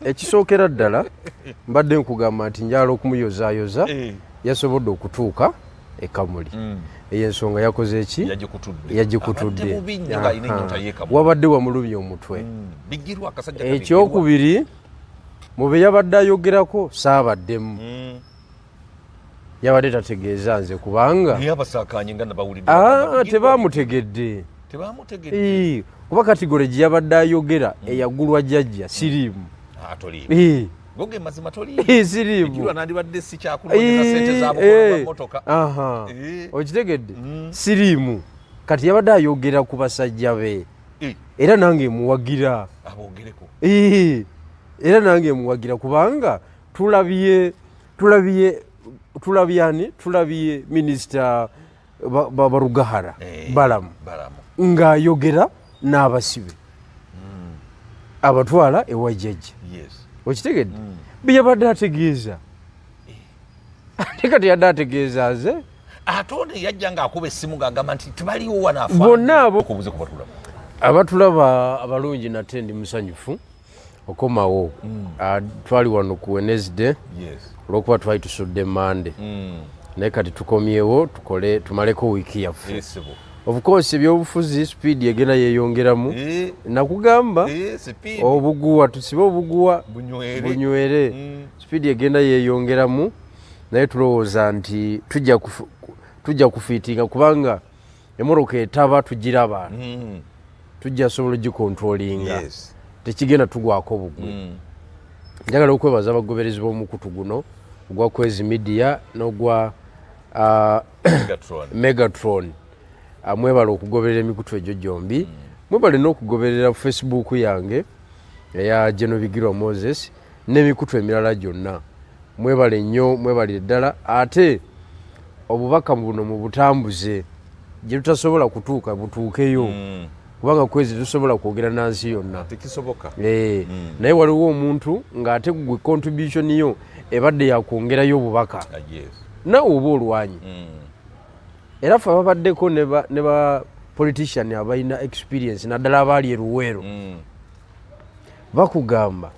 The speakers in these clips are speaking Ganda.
ekisookera ddala mbadde nkugamba nti njala okumuyozaayoza yasobodde okutuuka e Kamuli. Eyo ensonga yakoze eki? Yagikutudde. Wabadde wamulumya omutwe. Ekyokubiri mu be yabadde ayogerako saabaddemu. Yabadde tategeeza nze kubanga tebaamutegedde. Kuba kategore gye yabadde ayogera eyagulwa jjajja siriimu. Goge mazima toli. Siriimu. Okitegedde? Siriimu. Kati yabadde ayogera ku basajja be. Era nange muwagira. Abogereko. Era nange muwagira kubanga tulabiye minisita Barugahara Balamu ng'ayogera n'abasibe abatwala ewa jjajja. Okitegedde? Bye yabadde ategeeza. Ate kati yadde ategeeza nze. Ate ono yajja ng'akuba essimu ng'agamba nti tebaliwo wanaafa. Bonna abo abatulaba abalungi nate ndi musanyufu okomawo. Twali wano ku Wednesday olw'okuba twali tusudde Monday. Naye kati tukomyewo tumaleko wiiki yaffe. Of course ebyobufuzi speed egenda yeeyongeramu. Nakugamba obuguwa tusibe obuguwa bunywere. Speed egenda yeeyongeramu naye tulowooza nti tujja kufiitinga kubanga emmotoka etaba tugiraba. Tujja sobola gikontrolinga. Tekigenda tugwako bugwe. Njagala okwebaza abagoberezi b'omukutu guno ogwa Kwezi Media n'ogwa Megatron. Mwebale okugoberera emikutu egyo gyombi. Mwebale n'okugoberera Facebook yange eya Bigirwa Moses n'emikutu emirala gyonna. Mwebale nnyo, mwebale ddala. Ate obubaka buno mu butambuze gye tutasobola kutuuka butuukeyo. Kubanga Kwezi tusobola kwogera nansi yonna. Tekisoboka. Naye waliwo omuntu ng'ate gwe contribution yo ebadde yakwongerayo obubaka. Naawe oba olwanyi. Era ffe ababaddeko ne ba politician abalina experience naddala abaali eruweero bakugamba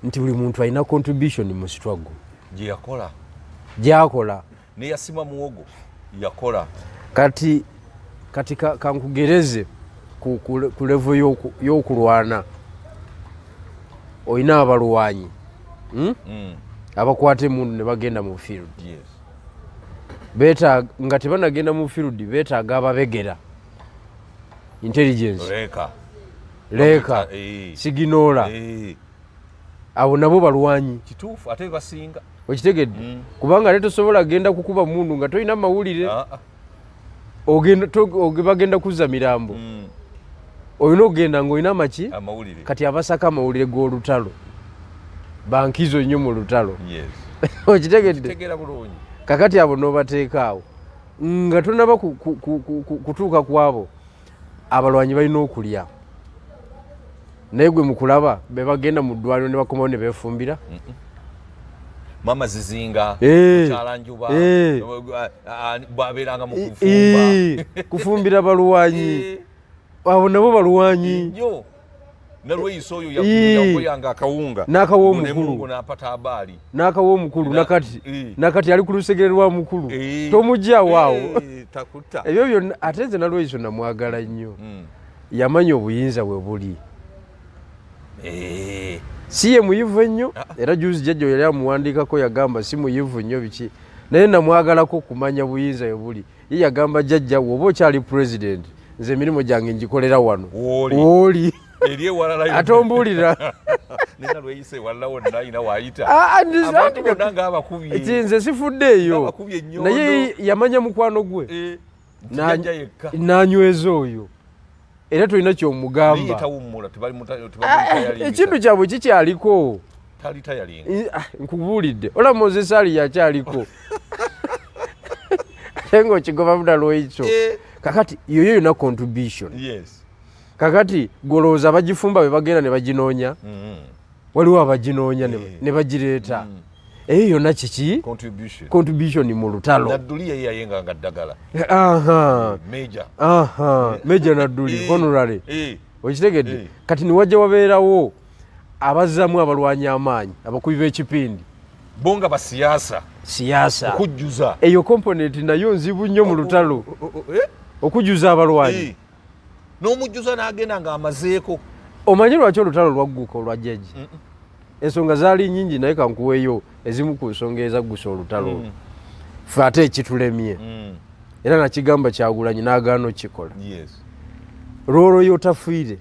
nti buli muntu alina contribution mu struggle gy'akola neyasima muwogo yakola. Kati kankugereze ku level y'okulwana olina abalwanyi abakwata emundu ne bagenda mu field. Nga tebanagenda mu field beetaaga ababegera intelligence leeka siginoola abo nabo balwanyi kituufu ate basinga. Okitegedde? Kubanga ate tosobola genda kukuba mundu nga tolina mawulire. Bagenda kuzza mirambo. Olina okugenda ng'olina amaki kati abasaka amawulire g'olutalo bankizo nnyo mu lutalo. Okitegedde? Kakati abo n'obateeka awo nga tonaba kutuuka ku abo abalwanyi balina okulya. Naye gwe mukulaba be bagenda mu ddwaliro ne bakomawo ne beefumbira. Mama Zizinga, Kyalanjuba, babeeranga mu kufumba. Kufumbira balwanyi. Abo nabo balwanyi. Nalweyiso oyo yakoyanga akawunga n'akawo omukulu n'apata abaali n'akawo omukulu nakati ali ku lusegere lwa mukulu tomujja waawo ebyo byonna. Ate nze nalweyiso namwagala nnyo. Yamanya obuyinza bwe buli. Si ye muyivu ennyo era juzi jjajja yali amuwandiikako yagamba si muyivu nnyo biki naye namwagalako kumanya buyinza bwe buli. Ye yagamba jjajja woba okyali president nze emirimu gyange ngikolera wano wooli ate ombuulira nze sifuddeeyo naye yamanya mukwano gwe n'anyweza oyo era tolina kyomugamba. Ekintu kyabwe kikyaliko nkubuulidde olaba Moses Ali yakyaliko ate ng'okigoba budalwekyo kakati yoyo yona contribution. Kakati golooza abagifumba be bagenda ne baginoonya. Waliwo abaginoonya ne bagireeta. Eyo yonna kiki? Contribution mu lutalo. Nadduli ye yayenganga ddagala. Meja Nadduli honorary. Okitegedde? Kati ne wajja wabeerawo abazzamu abalwanyi amaanyi abakubi b'ekipindi bonga ba siasa okujjuza eyo component nayo nzibu nnyo mu lutalo okujjuza abalwanyi n'omujjuza n'agenda ng'amazeeko. Omanyi lwaki olutalo lwagguka olwa jjajja? Ensonga zaali nnyingi naye kankuweeyo ezimu ku nsonga ezaggusa olutalo ffe ate ekitulemye era nakigamba Kyagulanyi n'agaana okikola. Loolo yotafiire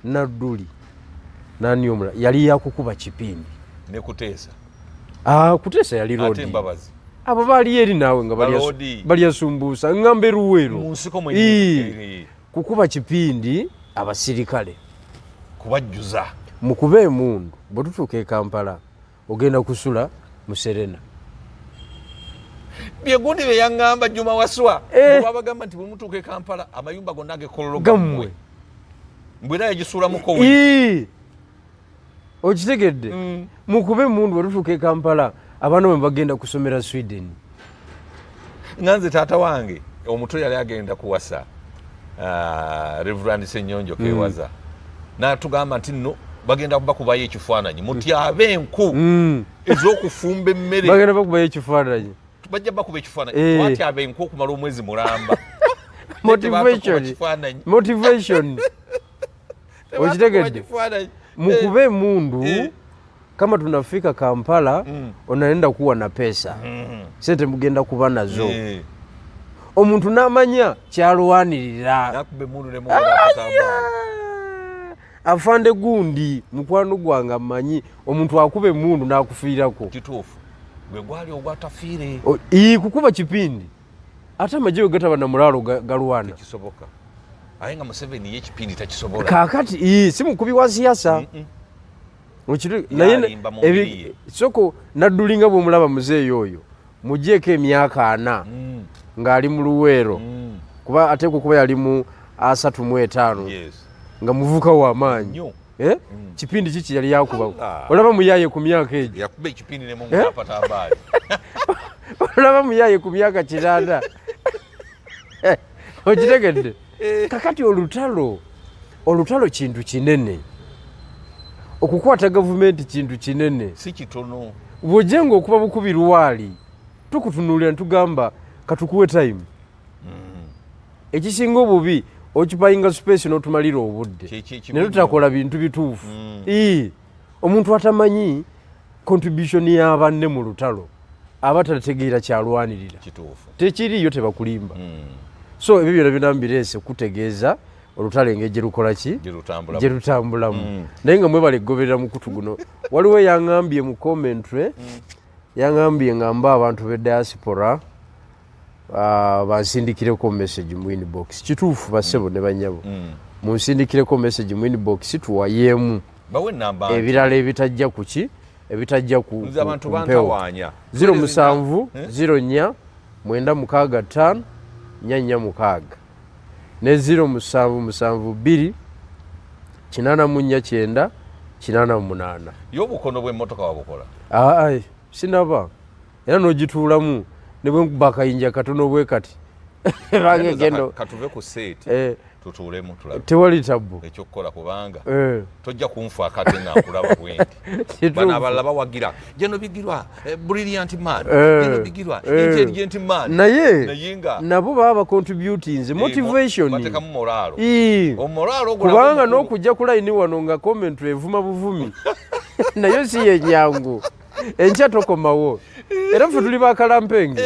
Nadduli nani omula yali yakukuba kipindi ne Kuteesa. Kuteesa yali loodi. Ate Mbabazi abo baali eri naawe nga balyasumbuusa ng'ambe Luweero mu nsiko mwenyewe kukuba kipindi abasirikale kubajjuza mukube emundu bwe tutuuka e Kampala ogenda kusula mu Serena. Byegundi bye yaŋŋamba Juma Waswa babagamba nti bwe mutuuka e Kampala amayumba gonna agekololo gammwe mbwera yagisuulamuko okitegedde mukube emundu bwe tutuuka e Kampala abaana bwe bagenda kusomera Sweden. Nganze taata wange omuto yali agenda kuwasa Reverend Senyonjo kewaza n'atugamba nti nno bagenda bakubayo ekifaananyi mutyabe enku ez'okufumba emmere bagenda bakubayo ekifaananyi bajja bakuba ekifaananyi twatyabe enku okumala omwezi mulamba motivation okitegedde mukube emundu kama tunafika Kampala onaenda kuwa na pesa sente mugenda kuba nazo omuntu n'amanya kyalwanirira afande gundi mukwano gwange amanyi omuntu akuba emundu n'akufiirako kituufu gwe gwali ogwatafiire kukuba kipindi ate amagye gataba na mulaalo galwana tekisoboka aye nga Museveni ye ekipindi takisobola kaakati si mukubi wa siasa naye soko Nadduli nga bw'omulaba muzeeyi oyo mugyeko emyaka 4 ng'ali mu Luweero kuba ateekwa kuba yali mu 35 nga muvuka w'amaanyi kipindi kiki yali yakuba olaba muyaye ku myaka egyo yakuba ekipindi ne mungapatabaali olaba muyaye ku myaka 9 okitegedde kakati olutalo kintu kinene okukwata gavumenti kintu kinene si kitono bw'ojenga okuba bukubi lwali tukutunuulira ntugamba katukuwe time ekisinga obubi okipayinga space n'otumalira obudde ne tutakola bintu bituufu omuntu atamanyi contribution y'abanne mu lutalo aba tategeera kyalwanirira tekiriyo tebakulimba so ebyo byonna binambireese kutegeeza olutalo engeri gye lukola ki gye lutambulamu naye nga mwebale goberera mukutu guno waliwo yaŋŋambye mu commentary yaŋŋambye ngamba abantu b'e diaspora bansindikireko message mu inbox kituufu bassebo ne banyabo munsindikireko message mu inbox tuwayeemu ebirala ebitajja ku ki ebitajja ku mpewo 07 04 965 446 ne 0772 849 888 y'obukono bw'emmotoka wabukola sinaba era n'ogituulamu ne bwe nkuba akayinja katono bwe kati bange gendo katuve ku seeti tutuulemu tulabe tewali tabu ekyokukola kubanga tojja kunfa akate naakulaba bwenti bana abalala bawagira Jeno Bigirwa brilliant man Jeno Bigirwa intelligent man naye nga nabo baba contributing motivation batekamu moralo omoralo kubanga n'okujja ku line wano nga comment evuma buvumi nayo si yenyangu enkya tokomawo era ffe tuli bakalampenge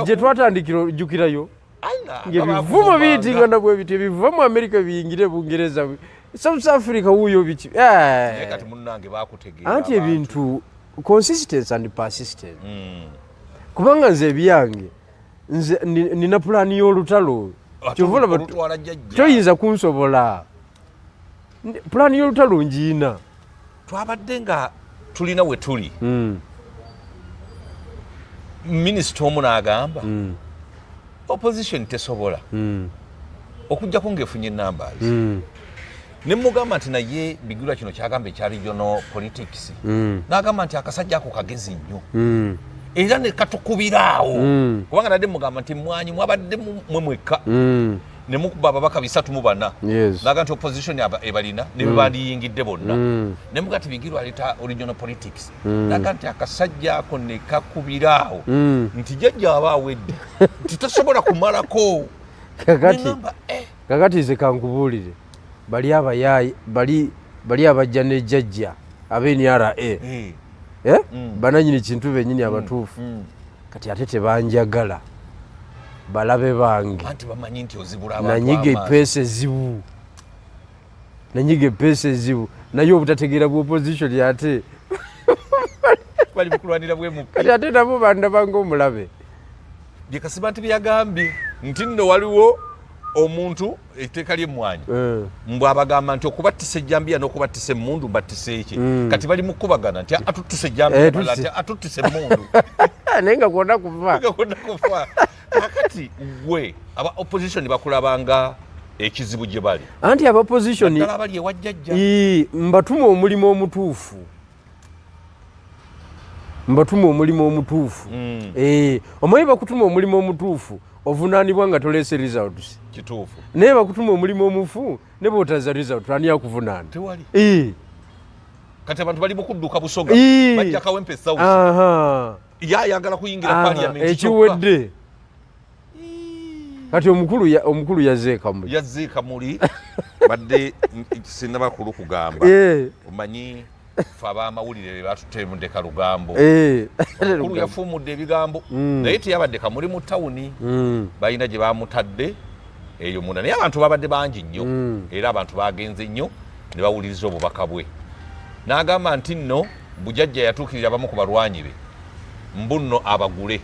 gye twatandikira jjukirayo ngebivumo biyitinga nabwe biti ebiva mu Amerika biyingire Bungereza South Africa wuuyo biki anti ebintu consistency and persistence kubanga nze ebyange nze nina pulaani y'olutalo kyoyinza kunsobola pulaani y'olutalo ngiina twabadde nga tulina we tuli minisita omu n'agamba opposition tesobola okujjako ng'efunye numbers ne mugamba nti naye Bigirwa kino kyagamba ekya regional politics n'agamba nti akasajja ako kagezi nnyo era ne katukubiraawo kubanga nadde mugamba nti mwanyi mwabadde mwe mwekka ne mukuba ababaka 304 naga nti opposition ebalina ne bandiyingidde bonna ne mugati Bigirwa aleta original politics naga nti akasajja ako ne kakubiraawo nti jjajja abawedde tutasobola kumalako kakati ze kankubuulire bali abayayi bali abajja ne jjajja ab'NRA bananyini kintu bennyini abatuufu kati ate tebanjagala balabe bange anti bamanyi nti ozibula abantu nanyiga epeesa ezibu naye obutategeera bwa opposition ate bali bukulwanira bwemu kati ate nabo bandabanga omulabe byekasiba nti byagambye nti nno waliwo omuntu etteeka ly'emmwanyi mbw abagamba nti okubattisa ejjambiya n'okubattisa emmundu mbattisa eki kati bali mu kkubagana nti atuttisa ejjambiya ati atuttisa emmundu naye nga kwonna kufa kakati gwe aba opposition bakulabanga ekizibu gye bali anti aba opposition ddala bali ewajjajja mbatuma omulimu omutuufu omanyi bakutuma omulimu omutuufu ovunaanibwa nga toleese results kituufu naye bakutuma omulimu omufu ne bootaza result ani akuvunaana tewali kati abantu bali mukudduka Busoga bajja Kawempe South yayagala kuyingira parliament ekiwedde kati omukulu yazzeeka muli badde sinna bakulu kugamba omanyi fe ab'amawulire be batutemudeka lugambo omukulu yafuumudde ebigambo naye teyabadde kamuli mu tawuni balina gye bamutadde eyo munda naye abantu babadde bangi nnyo era abantu bagenze nnyo ne bawuliriza obubaka bwe n'agamba nti nno bujjajja yatuukirira abamu ku balwanyi be mbunno abagule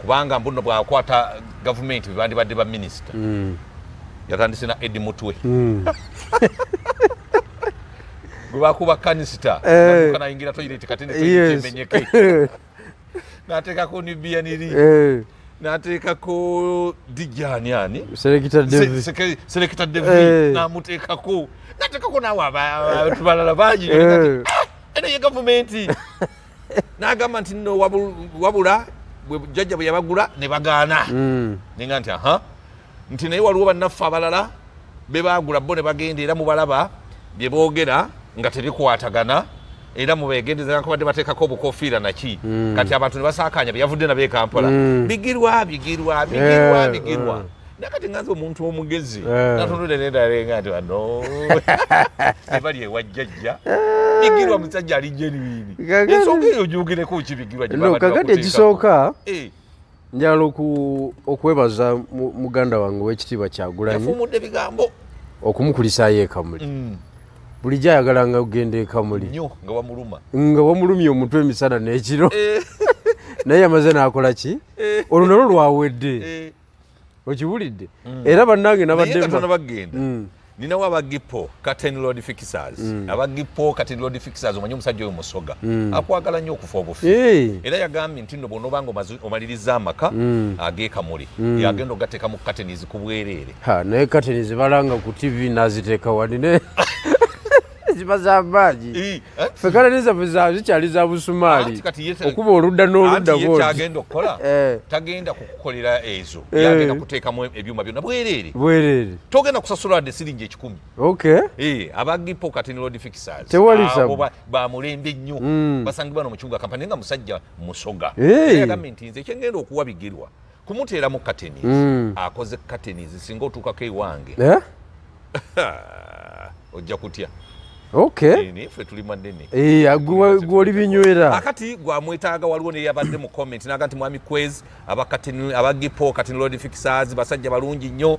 kubanga mbunno bwakwata gavumenti be bandibadde ba minisita yatandise na Edi Mutwe gwe bakuba kanisita kanayingira toyireti katene toyimenyeke n'ateekako nibiyaniri n'ateekako dijjani ani Selekita David n'amuteekako n'ateekako naawe abantu balala bangi eno ye gavumenti n'agamba nti nno wabula jjajja bwe yabagula ne bagaana nenga nti nti naye waliwo bannaffe abalala be baagula bo ne bagenda era mubalaba bye boogera nga tebikwatagana era mubegendeza nga kubadde bateekako obukofiira naki kati abantu ne basaakanya byavudde nabye Kampala Bigirwa nakati nganze omuntu omugezi natunudde nendalenga nti wano ebali ewajjajja Bigirwa musajja alijja eribiini ensonga eyo gyogireko ki Bigirwa kakati ekisooka njala okwebaza muganda wange w'ekitiibwa Kyagulanyi yafuumudde bigambo okumukulisaayo ekamuli bulijjo ayagalanga okugenda ekamuli nnyo nga wamulumya omutwe emisana n'ekiro naye yamaze n'akola ki olwo nalwo lwawedde okiwulidde era bannange nabadde ninawo abagipo Curtain Road Fixers abagipo Curtain Road Fixers omanyi omusajja oyo Musoga akwagala nnyo okufa obufi era yagambye nti nno bw'onoobanga omaliriza amaka ag'ekamuli yagenda ogateeka mu curtains ku bwereere naye curtains balanga ku TV n'aziteeka wani ziba z'amaanyi ffe curtains zaffe zikyali za busumaali okuba oludda n'oludda bwoti kyagenda okukola tagenda kukukolera ezo yagenda kuteekamu ebyuma byonna bwereere togenda kusasula wadde siringi 10 abagipo Curtain Road Fixers bamulembe nnyo basangibwa n'omukibuga Kampala nga musajja Musoga yagambye nti nze ekyengenda okuwa Bigirwa kumuteeramu curtains akoze curtains singa otuukako ewange ojja kutya ffe tuli manene gwoli binywera akati gwamwetaaga waliwo neyabadde mu comment naga nti mwami Kwez abagipo Curtain Road Fixers basajja balungi nnyo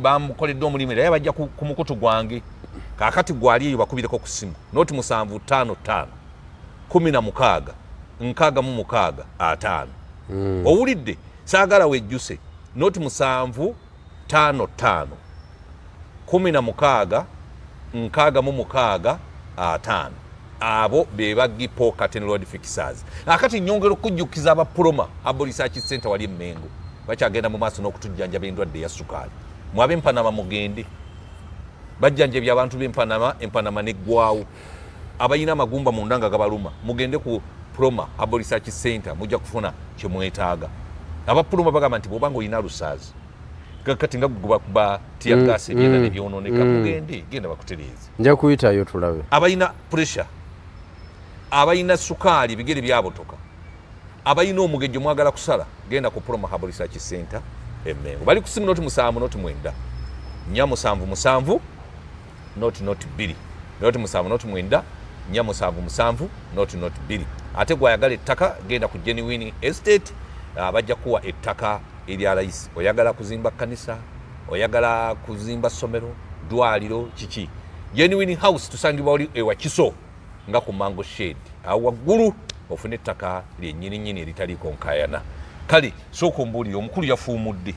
bamukoledde omulimu era yabajja ku mukutu gwange kakati gwali eyo bakubireko ku simu noti 755 16 66 5 owulidde saagala wejjuse noti 755 16 66 5 abo be bagipo Curtain Road Fixers akati nyongera okujjukiza abaproma abo research center wali Mmengo bakyagenda mu maaso n'okutujjanjaba endwadde ya sukaali mwabe Empanama mugende bajjanjabya abantu b'Empanama neggwaawo abayina amagumba mu ndanga gabaluma mugende ku proma abo research center mujja kufuna kye mwetaaga abaproma bagamba nti bw'obanga olina lusaazi kakati nga kuba tiagas ebyenda nebyonooneka mugende genda bakutereeze nja kuyitayo tulabe abalina pressure abalina sukaali bigere byabotoka abalina omugejjo mwagala kusala genda ku Proma Herbal Research Center Emmengo bali kusimu noti 7 noti 9 7 noti 2 noti 7 noti 9 7 noti 2 ate gwayagala ettaka genda ku Genuine Estate abajja kuwa ettaka erya rais oyagala kuzimba kanisa oyagala kuzimba somero dwaliro kiki Genuine House tusangibwa oli ewa Kiso nga ku Mango Shade awa guru ofune ettaka lyennyini eritaliko nkayana kale soko mbulira omukulu yafuumudde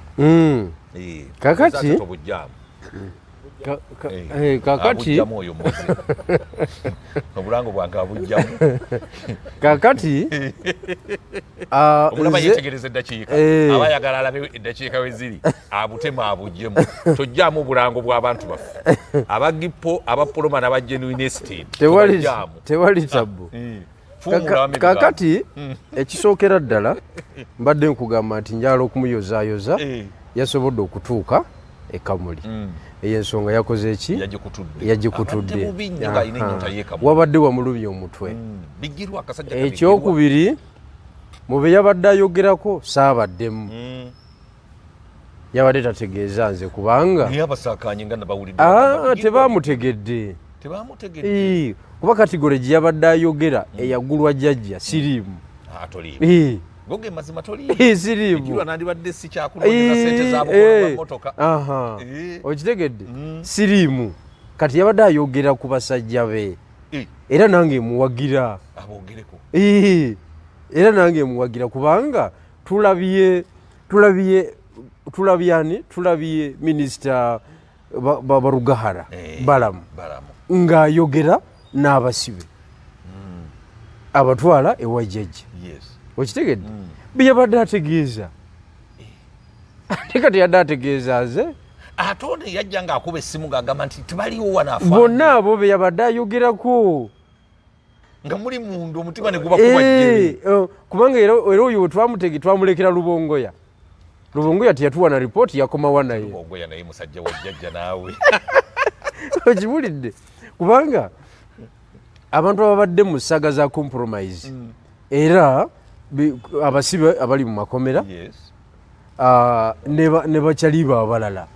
kakati obujjamu kakati oyo moze obulango bwange abujjamu kakati omulaba yetegereza eddakiika abayagala alabe eddakiika we ziri abutema abujjemu tojjamu obulango bw'abantu baffe abagipo abapoloma n'aba Genuine Estate tewali tabbu kakati ekisookera ddala mbadde nkugamba nti njala okumuyozaayoza yasobodde okutuuka ekamuli ey'ensonga yakoze eki yagikutudde wabadde wamulumye omutwe ekyokubiri mu be yabadde ayogerako saabaddemu yabadde tategeeza nze kubanga tebamutegedde kuba katigore gye yabadde ayogera eyagulwa jjajja siriimu goge mazima siriimu okitegedde siriimu kati yabadde ayogera ku basajja be era nange muwagira era nange muwagira kubanga tulabye minisita Barugahara Balamu ng'ayogera n'abasibe abatwala ewa jjajja okitegedde byabadde ategeeza ate kati yadde ategeeza nze ate ono yajja ng'akuba essimu ng'agamba nti tibaliwo wanaafaa bonna abo be yabadde ayogerako nga muli mundu omutima ne gubakuba jjeri kubanga era oyo twamulekera Lubongoya teyatuwa na ripooti yakomawa naye Lubongoya naye musajja wa jjajja naawe okibulidde kubanga abantu ababadde mu ssaga za compromise era abasibe abali mu makomera ne bakyaliba abalala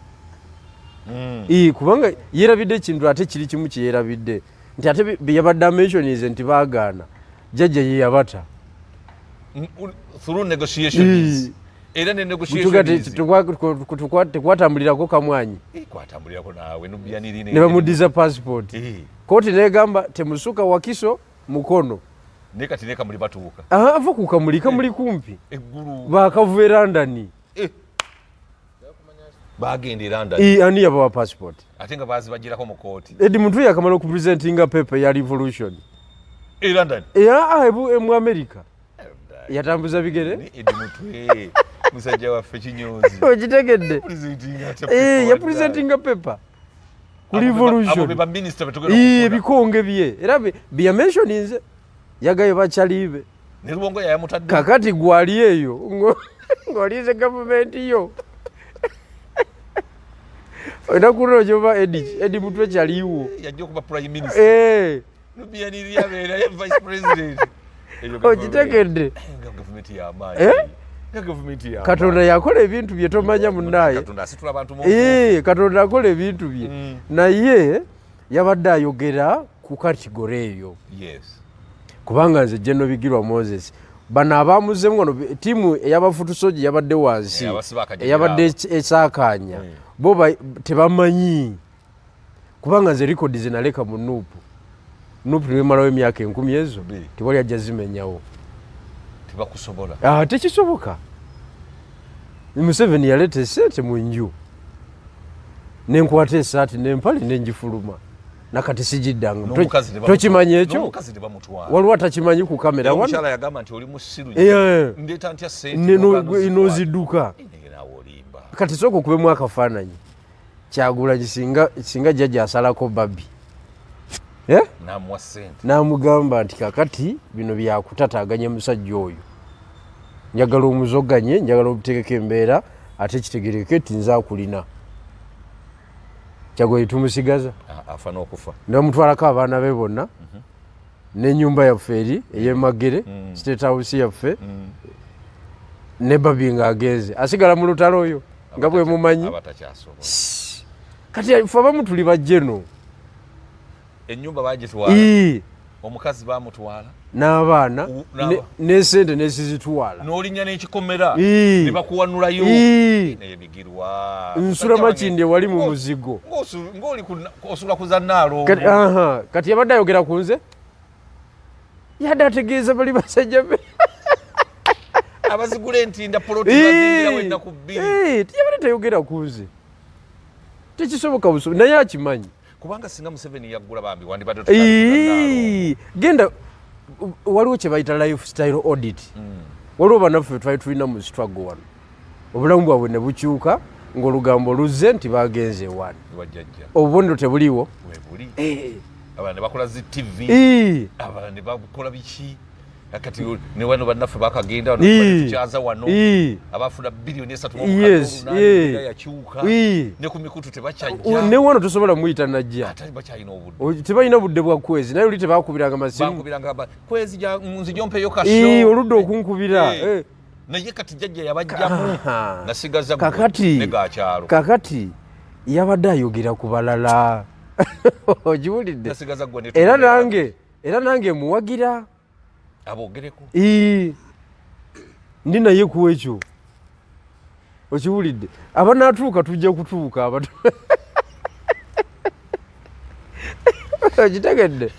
kubanga yeerabidde ekintu ate kiri kimu kye yeerabidde nti ate byabadde amensionize nti baagaana jjajja ye yabata through negotiations era ne negotiations tekwatambulirako kamwanyi kwatambulirako naawe nubyaniri ne bamuddiza passport kooti negamba temusuka Wakiso mukono ne kati ne kamuli batuuka ava ku kamuli kumpi eggulu baakavuba London bagenda London ani yabawa passport ate nga bazibagirako mu kooti edi muntu yakamala okupresentinga paper ya revolution London mu America yatambuza bigere edi mutwe musajja waffe Kinyozi okitegedde yapresentinga paper ku revolution ebikonge bye era byamensioninze yagayo bakyalibe ne Lubongoya yamutadde kakati gwali eyo ng'olize gavumenti yo onakuno gyoba edi mutwe kyaliwo yajja okuba prime minister nubyaniri yabeera vice president okitegedde Katonda yakola ebintu bye tomanya munnaye Katonda akola ebintu bye naye yabadde ayogera ku katigore eyo kubanga nze General Bigirwa Moses bano abamuzeemu wano ttiimu ey'abafutusoji yabadde wansi eyabadde esaakaanya bo tebamanyi kubanga nze likodi ze naleka mu nuupu nemalawo emyaka 10 ezo tewali ajja zimenyawo tekisoboka Museveni yaleeta essente mu nju nenkwata esaati nempale nenjifuluma nakati sijiddanga tokimanyi ekyo waliwo atakimanyi ku kamera nozidduka kati sooka okubemu akafaananyi Kyagulanyi singa jjajja asalako babbi n'amugamba nti kakati bino byakutataaganya musajja oyo njagala omuzoganye njagala obutegeka embeera ate kitegereke ti nze akulina Kyagoye tumusigaza afa n'okufa ndamutwalako abaana be bonna n'ennyumba yaffe eri ey'emagere State House yaffe ne babi ng'agenze asigala mu lutalo oyo nga bwe mumanyi kati ffe abamu tuli bajjeno ennyumba bagitwala omukazi bamutwala n'abaana n'esente n'esizitwala n'olinnya n'ekikomera ne bakuwanulayo naye Bigirwa nsula makindi wali mu muzigo ng'oli osula ku zannaalo kati yabadde ayogera ku nze yadde ategeeza bali basajja be abazigula entinda poloti bazingira wennaku bbiri tiyabadde tayogera ku nze tekisoboka busoboka naye akimanyi kubanga singa Museveni yaggula bambi wandibadde genda waliwo kye bayita lifestyle audit waliwo banaffe twali tulina mu struggle wano obulamu bwabwe ne bukyuka ng'olugambo luzze nti bagenze wani obubonero tebuliwo abalala ne bakola zi TV abalala ne bakola biki kati ne wano bannaffe bakagenda tukyaza wano abafuna biliyoni 3 yakyuka ne ku mikutu tebakyajja ne wano tosobola muyita najja atali bakyalina obudde tebalina budde bwa kwezi naye oli tebakubiranga masimu kwezi nzijompeyo kasho oludde okunkubira naye kati jjajja yabajjamu nasigaza negakyalo kakati yabadde ayogera ku balala ogiwulidde era nange muwagira abogereko ndi naye ku ekyo okiwulidde abanaatuuka tujja kutuuka ogitegedde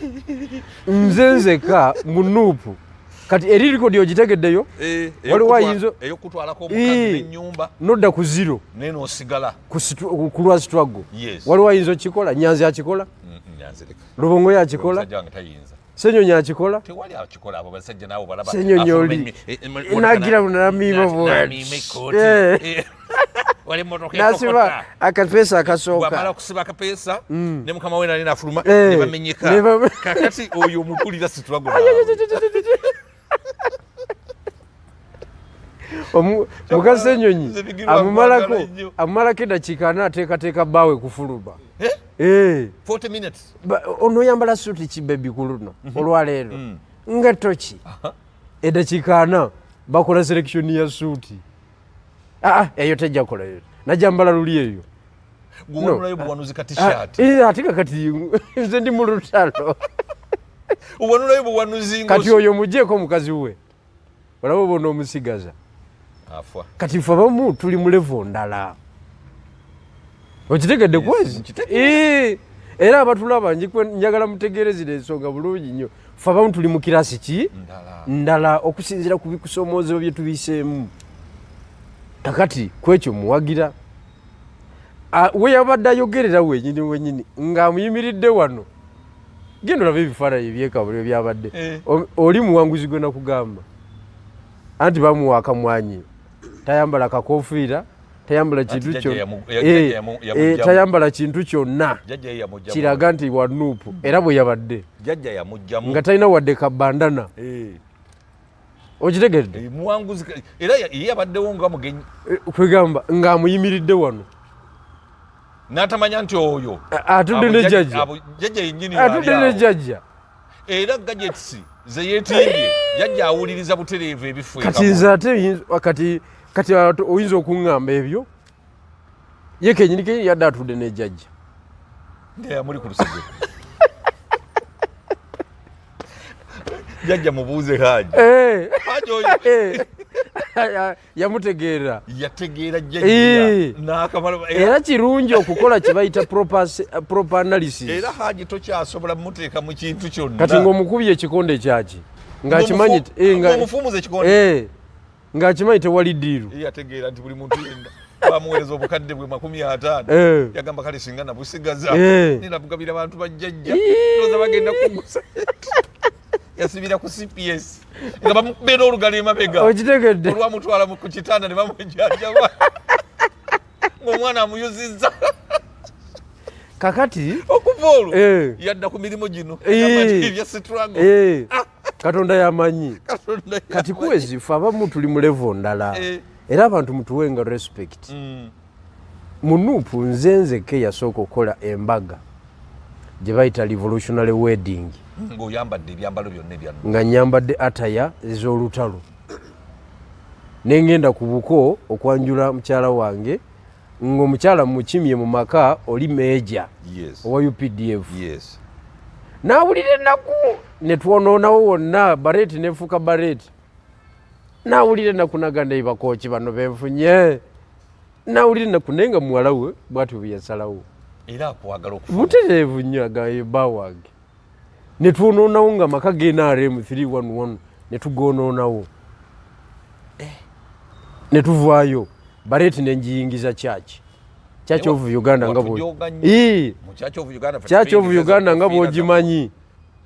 nze nzeka mu nuupu kati eri likodi ogitegeddeyo waliwo ayinza eyokutwalako omukazi n'ennyumba nodda ku zero nene osigala ku lwa struggle waliwo ayinza okikola Nyanzi akikola Lubongo yakikola Senyonyi akikola tewali akikola abo basajja nabo balaba Senyonyi oli nagira munamiimo bwe wali motoka nasiba akapesa akasooka wamala okusiba akapesa ne mukama we nali nafuluma ne bamenyeka kakati oyo omupulira struggle mukazi Senyonyi amumalako eddakiika ana ateekateeka bbaawe kufuluma 40 minutes ono yambala suuti kibebi ku luno olwaleero nga toki eddakiika ana bakola selection ya suuti eyo tejja kola najambala luli eyo guwanulayo buwanuzi ka t-shirt ate kakati nze ndi mu lutalo uwanulayo buwanuzi kati oyo mugjeeko mukazi we olaba bona omusigaza afa kati ffe abamu tuli mu levo ndala okitegedde kwezi era abatulaba njagala mutegeerezera ensonga bulungi nnyo ffe abamu tuli mu kirasi ki ndala okusinziira ku bikusoomoozo bye tubiseemu kakati kwekyo muwagira we yabadde ayogerera wenyini ng'amuyimiridde wano genda olaba ebifaananyi ebyekabuliro byabadde oli muwanguzi gwe nakugamba anti bamuwa akamwanyi tayambala kakofiira tayambala kintu kyonna kiraga nti wanuupu era bwe yabadde nga talina wadde kabandana okitegedde era yabaddewo nga mugenyi kwegamba ng'amuyimiridde wano n'atamanya nti oyo atudde ne jjajja era gadgets ze yeetimbye jjajja awuliriza butereevu ebifu kati nze ate kati oyinza okuŋŋamba ebyo ye kenyini yadde atudde ne jjajja ndeyamuli ku lusege jjajja mubuuze Haji oyo yamutegeera yategeera jjajja n'akamala era kirungi okukola kye bayita proper analysis era Haji tokyasobola muteeka mu kintu kyonna kati ng'omukubye ekikonde kyaki ng'akimanyi omufumuze ekikonde ng'akimanyi tewali ddiiru yategeera nti buli muntu yenda bamuweereza obukadde bwe 50 yagamba kale singa nabusigaza ninabugabira abantu bajjajja looza bagenda kugusa yasibira ku CPS nga bamubeera olugalo emabega okitegedde olwamutwala ku kitanda ne bamujjanjaba ng'omwana amuyuzizza kakati okuva olwo yadda ku mirimu gino ebya struggle katonda yamanyi kati kwezi ffe abamu tuli mu levo ndala era abantu mutuwenga respect munupu nzenzeke yasooka okukola embaga gye bayita revolutionary wedding ng'oyambadde ebyambalo byonna ebya nga nyambadde ataya ez'olutalo nengenda ku buko okwanjula mukyala wange ng'omukyala mukimye mu maka oli meeja owa UPDF naawulira ennaku ne twonoonawo wonna bareti nefuuka bareti naawulira ennaku naganda ebakooki bano benfunye naawulira ennaku naye nga muwala we bwatyo bwe yasalawo era akwagala okufuna butereevu nnyo agayeba wange ne twonoonawo nga maka g'NRM 311 ne tugonoonawo ne tuvaayo bareti nenjiyingiza Church of Uganda nga Church of Uganda nga bw'ogimanyi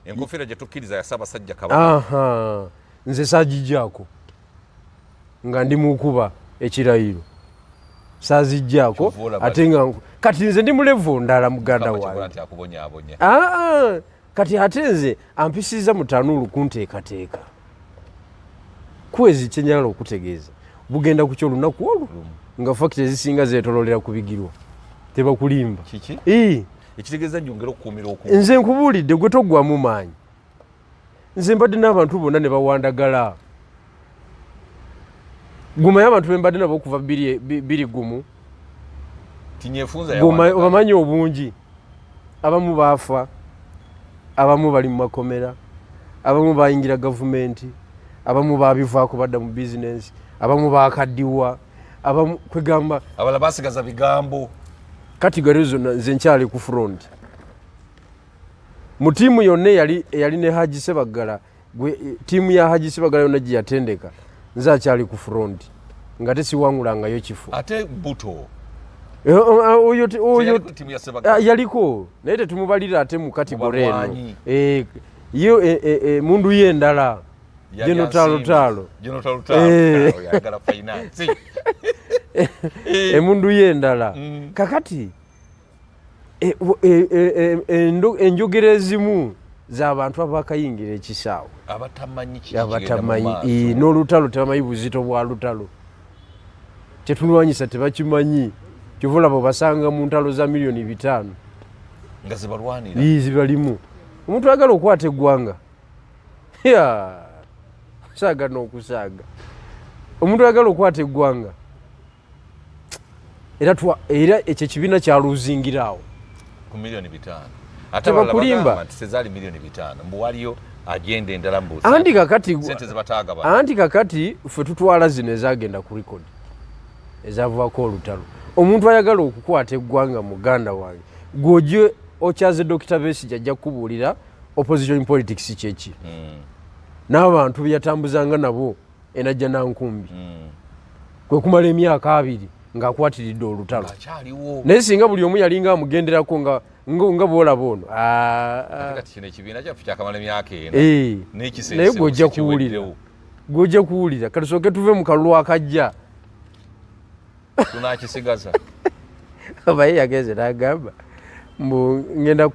enkofiira gye tukkiriza ya Ssaabasajja Kabaka nze saagijjaako nga ndi mukuba ekirayiro saazijjaako ate nga kati nze ndi mulevu ndala muganda wange kati ate nze ampisiza mu tanuulu kunteekateeka kwezi kyenyala okutegeeza bugenda ku kyolunaku olwo nga fakiti ezisinga zeetololera ku Bigirwa tebakulimba ekitegeeza njongera okukuumira nze nkubuulidde gwe toggwamu maanyi nze mbadde n'abantu bonna ne bawandagala gumayo abantu bembadde nabo okuva 2 obamanyi obungi abamu baafa abamu bali mu makomera abamu bayingira gavumenti abamu babivaako badda mu bizinensi abamu bakaddiwa abamu kwegamba abala basigaza bigambo kati galezo nze nkyali ku front mu tiimu yonna eyali ne Haji Ssebaggala tiimu ya Haji Ssebaggala yonna gye yatendeka nze akyali ku front nga tesiwangulangayo kifo ate buto oyo yaliko naye tetumubalira ate mu kategori eno yo mundu y'endala genotalo emundu y'endala kakati enjogera ezimu z'abantu abakayingira ekisaawe abatamanyi n'olutalo tebamanyi buzito bwa lutalo tetulwanyisa tebakimanyi kyova olaba basanga mu ntalo za miliyoni 5 nga zibalwanira zibalimu omuntu ayagala okukwata eggwanga saaga n'okusaaga omuntu ayagala okukwata eggwanga era ekyo ekibiina kyaluuzingiraawo ku miliyoni 5 tebakulimba tezaali miliyoni 5 mbu waliyo agenda endala anti kakati ffe tutwala zino ezagenda ku record ezavaako olutalo omuntu ayagala okukwata eggwanga muganda wange gw'ojje okyaze Dr. Besigye ajja kukubuulira opposition politics kyeki n'abantu beyatambuzanga nabo enajja nankumbi kwe kumala emyaka 2 ng'akwatiridde olutalo naye singa buli omu yalinga amugenderako nga bwolaba ono naye gw'ojja kuwulira katusooke tuve mu kalulu akajja tunakisigaza abaye yageze n'agamba mbu ngenda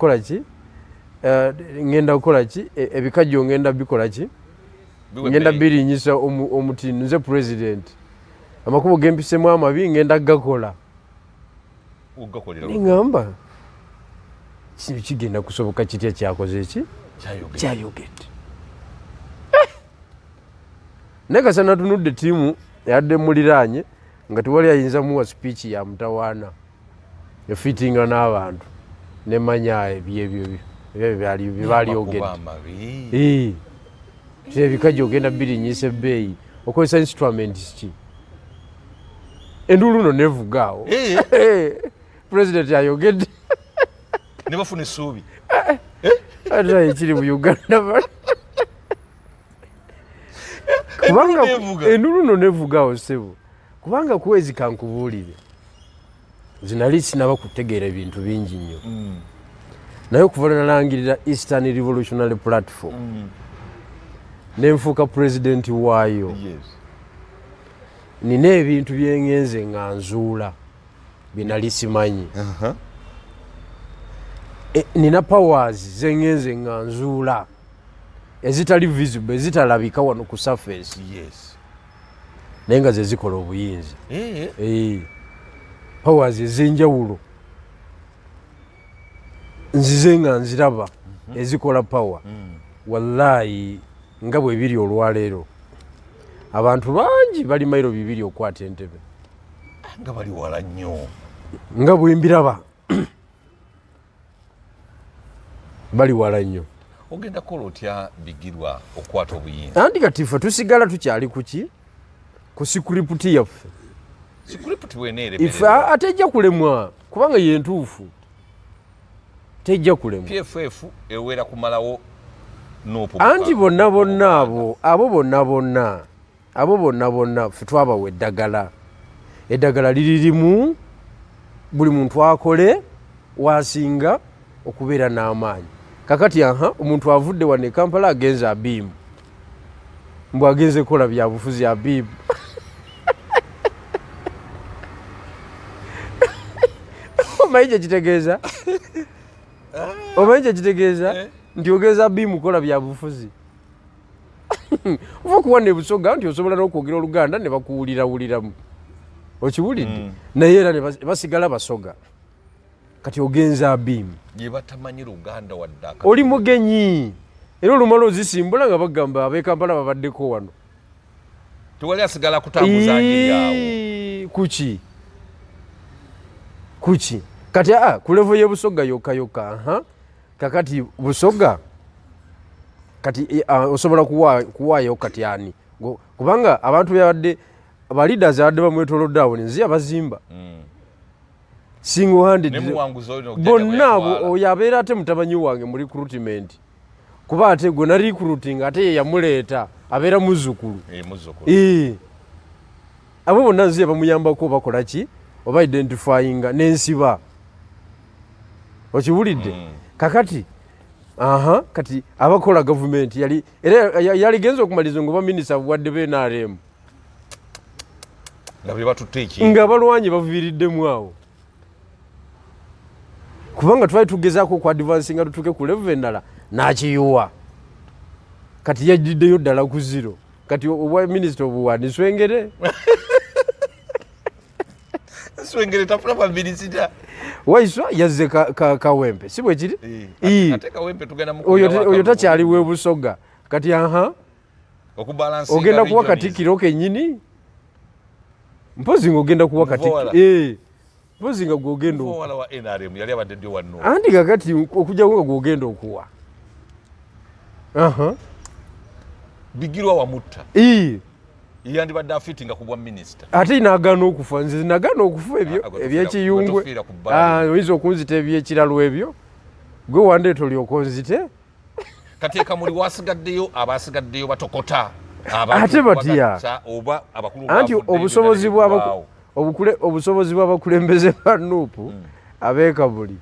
kukola ki ebikajjo ngenda bikola ki ngenda birinyisa omutindo nze president amakubo gempisemu amabi ngenda gakola ningamba kintu kigenda kusoboka kitya kyakoze eki kyayogedde naye kasana tunudde ttiimu yadde muliraanye nga tewali ayinza muwa speech ya mutawaana efitinga n'abantu nemanya ebyebyo byebalyogedde ebikajjo ogenda birinyisa ebbeeyi okozesa instruments ki endulu no nevugaawo president ayogedde ne bafuna essuubi ate ekiri mu Uganda kubanga endulu no nevugaawo ssebo kubanga kwezi kankubuulire zinali sinaba kutegeera ebintu bingi nnyo naye okuva nalangirira Eastern Revolutionary Platform nenfuuka president waayo nina ebintu byengenze nga nzuula binali simanyi nina powers zengenze nga nzuula ezitali visible ezitalabika wano ku surface naye nga ze zikola obuyinza powers ez'enjawulo nzize nga nziraba ezikola power wallahi nga bwe biri olwaleero abantu bangi bali mayiro 200 okwata entebe nga bali wala nnyo nga bwe mbiraba bali wala nnyo. Ogenda kola otya Bigirwa okwata obuyinza? Anti kati ffe tusigala tukyali kuki ku sikuriputi yaffe. Sikuriputi weneere ife atejja kulemwa kubanga ye ntuufu tejja kulemwa. PFF ewera kumalawo nopo. Anti bonna bonna abo bonna bonna ffe twabawa eddagala liririmu buli muntu akole wasinga okubeera n'amaanyi. Kakati omuntu avudde wano e Kampala agenze abiimu mbw agenze kola byabufuzi abiimu omanyi kyekitegeeza nti ogenza abiimu kola byabufuzi oba okuwa ne Busoga nti osobola n'okwogera Oluganda ne bakuwulirawuliramu okiwulidde naye era ne basigala basoga kati ogenza abiimu yebatamanyi Luganda wadde oli mugenyi era olumala ozisimbula nga bagamba ab'e Kampala babaddeko wano tewali asigala kutambuza ngeri awo kuki kati ku level ye Busoga yokka kakati Busoga kati osobola kuwaayo kati ani kubanga abantu byabadde abaleaders abadde bamwetolodde awo nzi abazimba single handed bonna oyo abeera ate mutabanyi wange mu recruitment kuba ate gwe na recruiting ate ye yamuleeta abeera muzzukulu abo bonna nziye bamuyambako bakola ki oba identifying n'ensiba okiwulidde kakati kati abakola government yali genza okumaliriza ngoba minisita buwadde b'NRM nga balwanyi baviiriddemu awo kubanga twali tugezaako ku advance nga tutuuke ku level endala n'akiyuwa kati yajjiddeyo ddala ku zero kati obwa minisita obuwani Swengere tafuna minisita waiswa yazze kawempe si bwe kiri oyo takyali we Busoga kati ogenda kuwa Katikkiro kennyini mpozi ng'ogenda kuwa Katikkiro mpozi nga gw'ogenda anti kakati okujjawo nga gw'ogenda okuwa Bigirwa wamutta yandibadde afitinga ku bwa minisita ate nagaana okufa nze nagaana okufa ebyekiyungwe oyinza okunzita ebyekiralo ebyo gwe wandeeta olyoka onzite kati ekamuli wasigaddeyo abasigaddeyo batokota ate batya anti obusobozi bw'abakulembeze ba Nuupu ab'ekamuli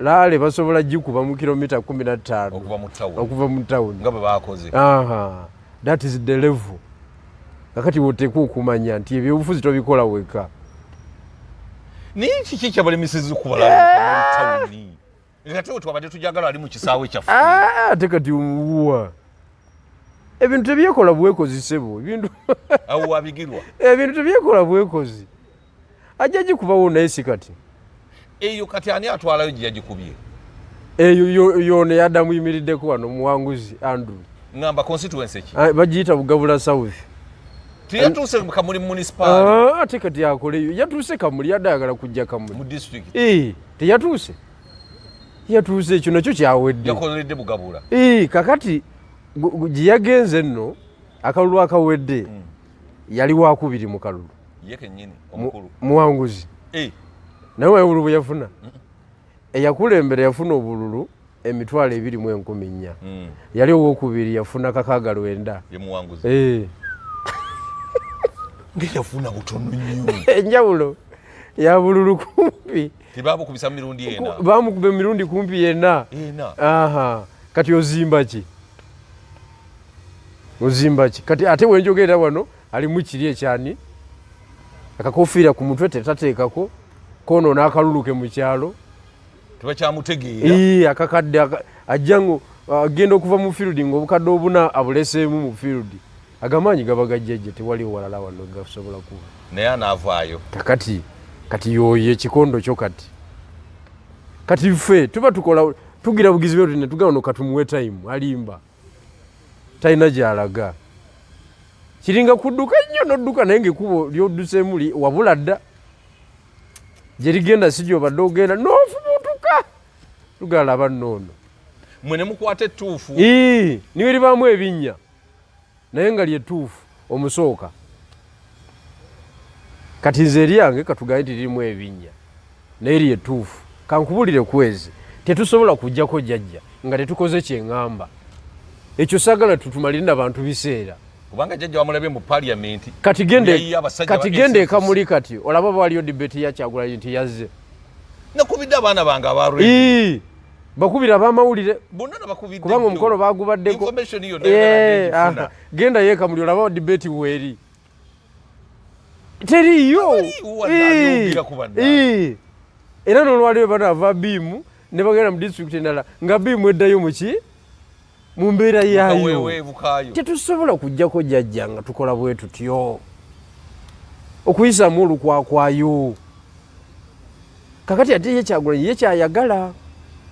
laale basobola gikuba mu kilomita 15 okuva mu tawuni nga bwe baakoze that is the level kakati woteekwa okumanya nti ebyobufuzi tobikola weka naye kiki kyabalemeseza okubala tawuni ngate twabadde tujagala ali mu kisaawe kyaffe ate kati omubuwa ebintu tebyekola bwekozisebo ebintu tebyekola bwekozi ajja gikubawo naye si kati eyo kati ani atwalayo gye yagikubye eyo yone yaddamu yimiriddeko wano muwanguzi Andrew ngamba constituency ki bagiyita Bugabula South teyatuuse Kamuli municipal ate kati akoleyo yatuuse Kamuli yadde ayagala kujja Kamuli mu district teyatuuse yatuuse ekyo nakyo kyawedde yakoleredde Bugabula kakati gye yagenze nno akalulu akawedde yali wakubiri mu kalulu ye kennyini omukulu muwanguzi naye obululu bwe yafuna eyakulembera yafuna obululu 2,400 yali owokubiri yafuna 690 ye muwanguzi ngeyafuna butono nnyo enjawulo ya bululu kumpi tibamukubisa mirundi ena bamukube mirundi kumpi yena kati ozimba ki kati ate wenjogera wano ali mu kiri ekyani akakofiira ku mutwe tetateekako kono n'akaluluke mu kyalo tebakyamutegeera akakadde ajja ngo agenda okuva mu field ng'obukadde obuna abuleseemu mu field agamanyi gabagajjeje tewali walala wano gasobola kuba naye anaavaayo kati yoye ekikondo kyo kati ffe tuba tukola tugira bugizi bwetu ne tugamba no katumuwe time alimba talina gyalaga kiringa kudduka nnyo nodduka naye ngekubo lyodduseemu wabula dda gye ligenda si gyobadde ogenda n'ofubutuka tugalaba nnoono mwe ne mukwata ettuufu niwe libaamu ebinnya naye nga lyettuufu omusooka kati nze eryange katugaye nti lirimu ebinnya naye lyettuufu kankubulire kwezi tetusobola kujjako jjajja nga tetukoze kyeŋŋamba ekyo saagala tutumalire n'abantu biseera kubanga jjajja wamulabye mu paliamenti kati gende ekamuli kati olaba waliyo debate ya Kyagulanyi nti yazze nakubidde abaana bange abalwe bakubira abamawulire bonna nabakubidde kubanga omukolo bagubaddeko genda yeekamuli olaba debate weeri teriyo era nolwaliyo banaava biimu ne bagenda mu district endala nga biimu eddayo muki mu mbeera yaayo tetusobola kujjako jjajja nga tukola bwe tutyo okuyisamu olukwakwayo kakati ate ye Kyagulanyi ye kyayagala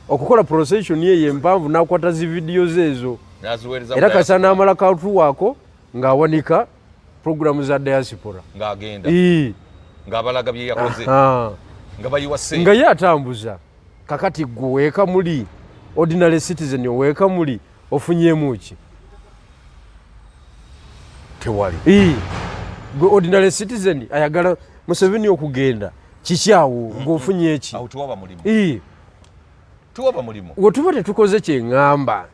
okukola procession ye empanvu n'akwata zi videos ezo era kasa n'amala katuwaako ng'awanika programu za diaspora ng'agenda ng'abalaga bye yakoze nga bayiwase nga ye atambuza kakati gwe weeka muli ordinary citizen oweeka muli ofunyemu ki tewali gwe ordinary citizen ayagala Museveni okugenda kikyawo ng'ofunye eki tuwaba mulimu we tuba tetukoze kyeŋŋamba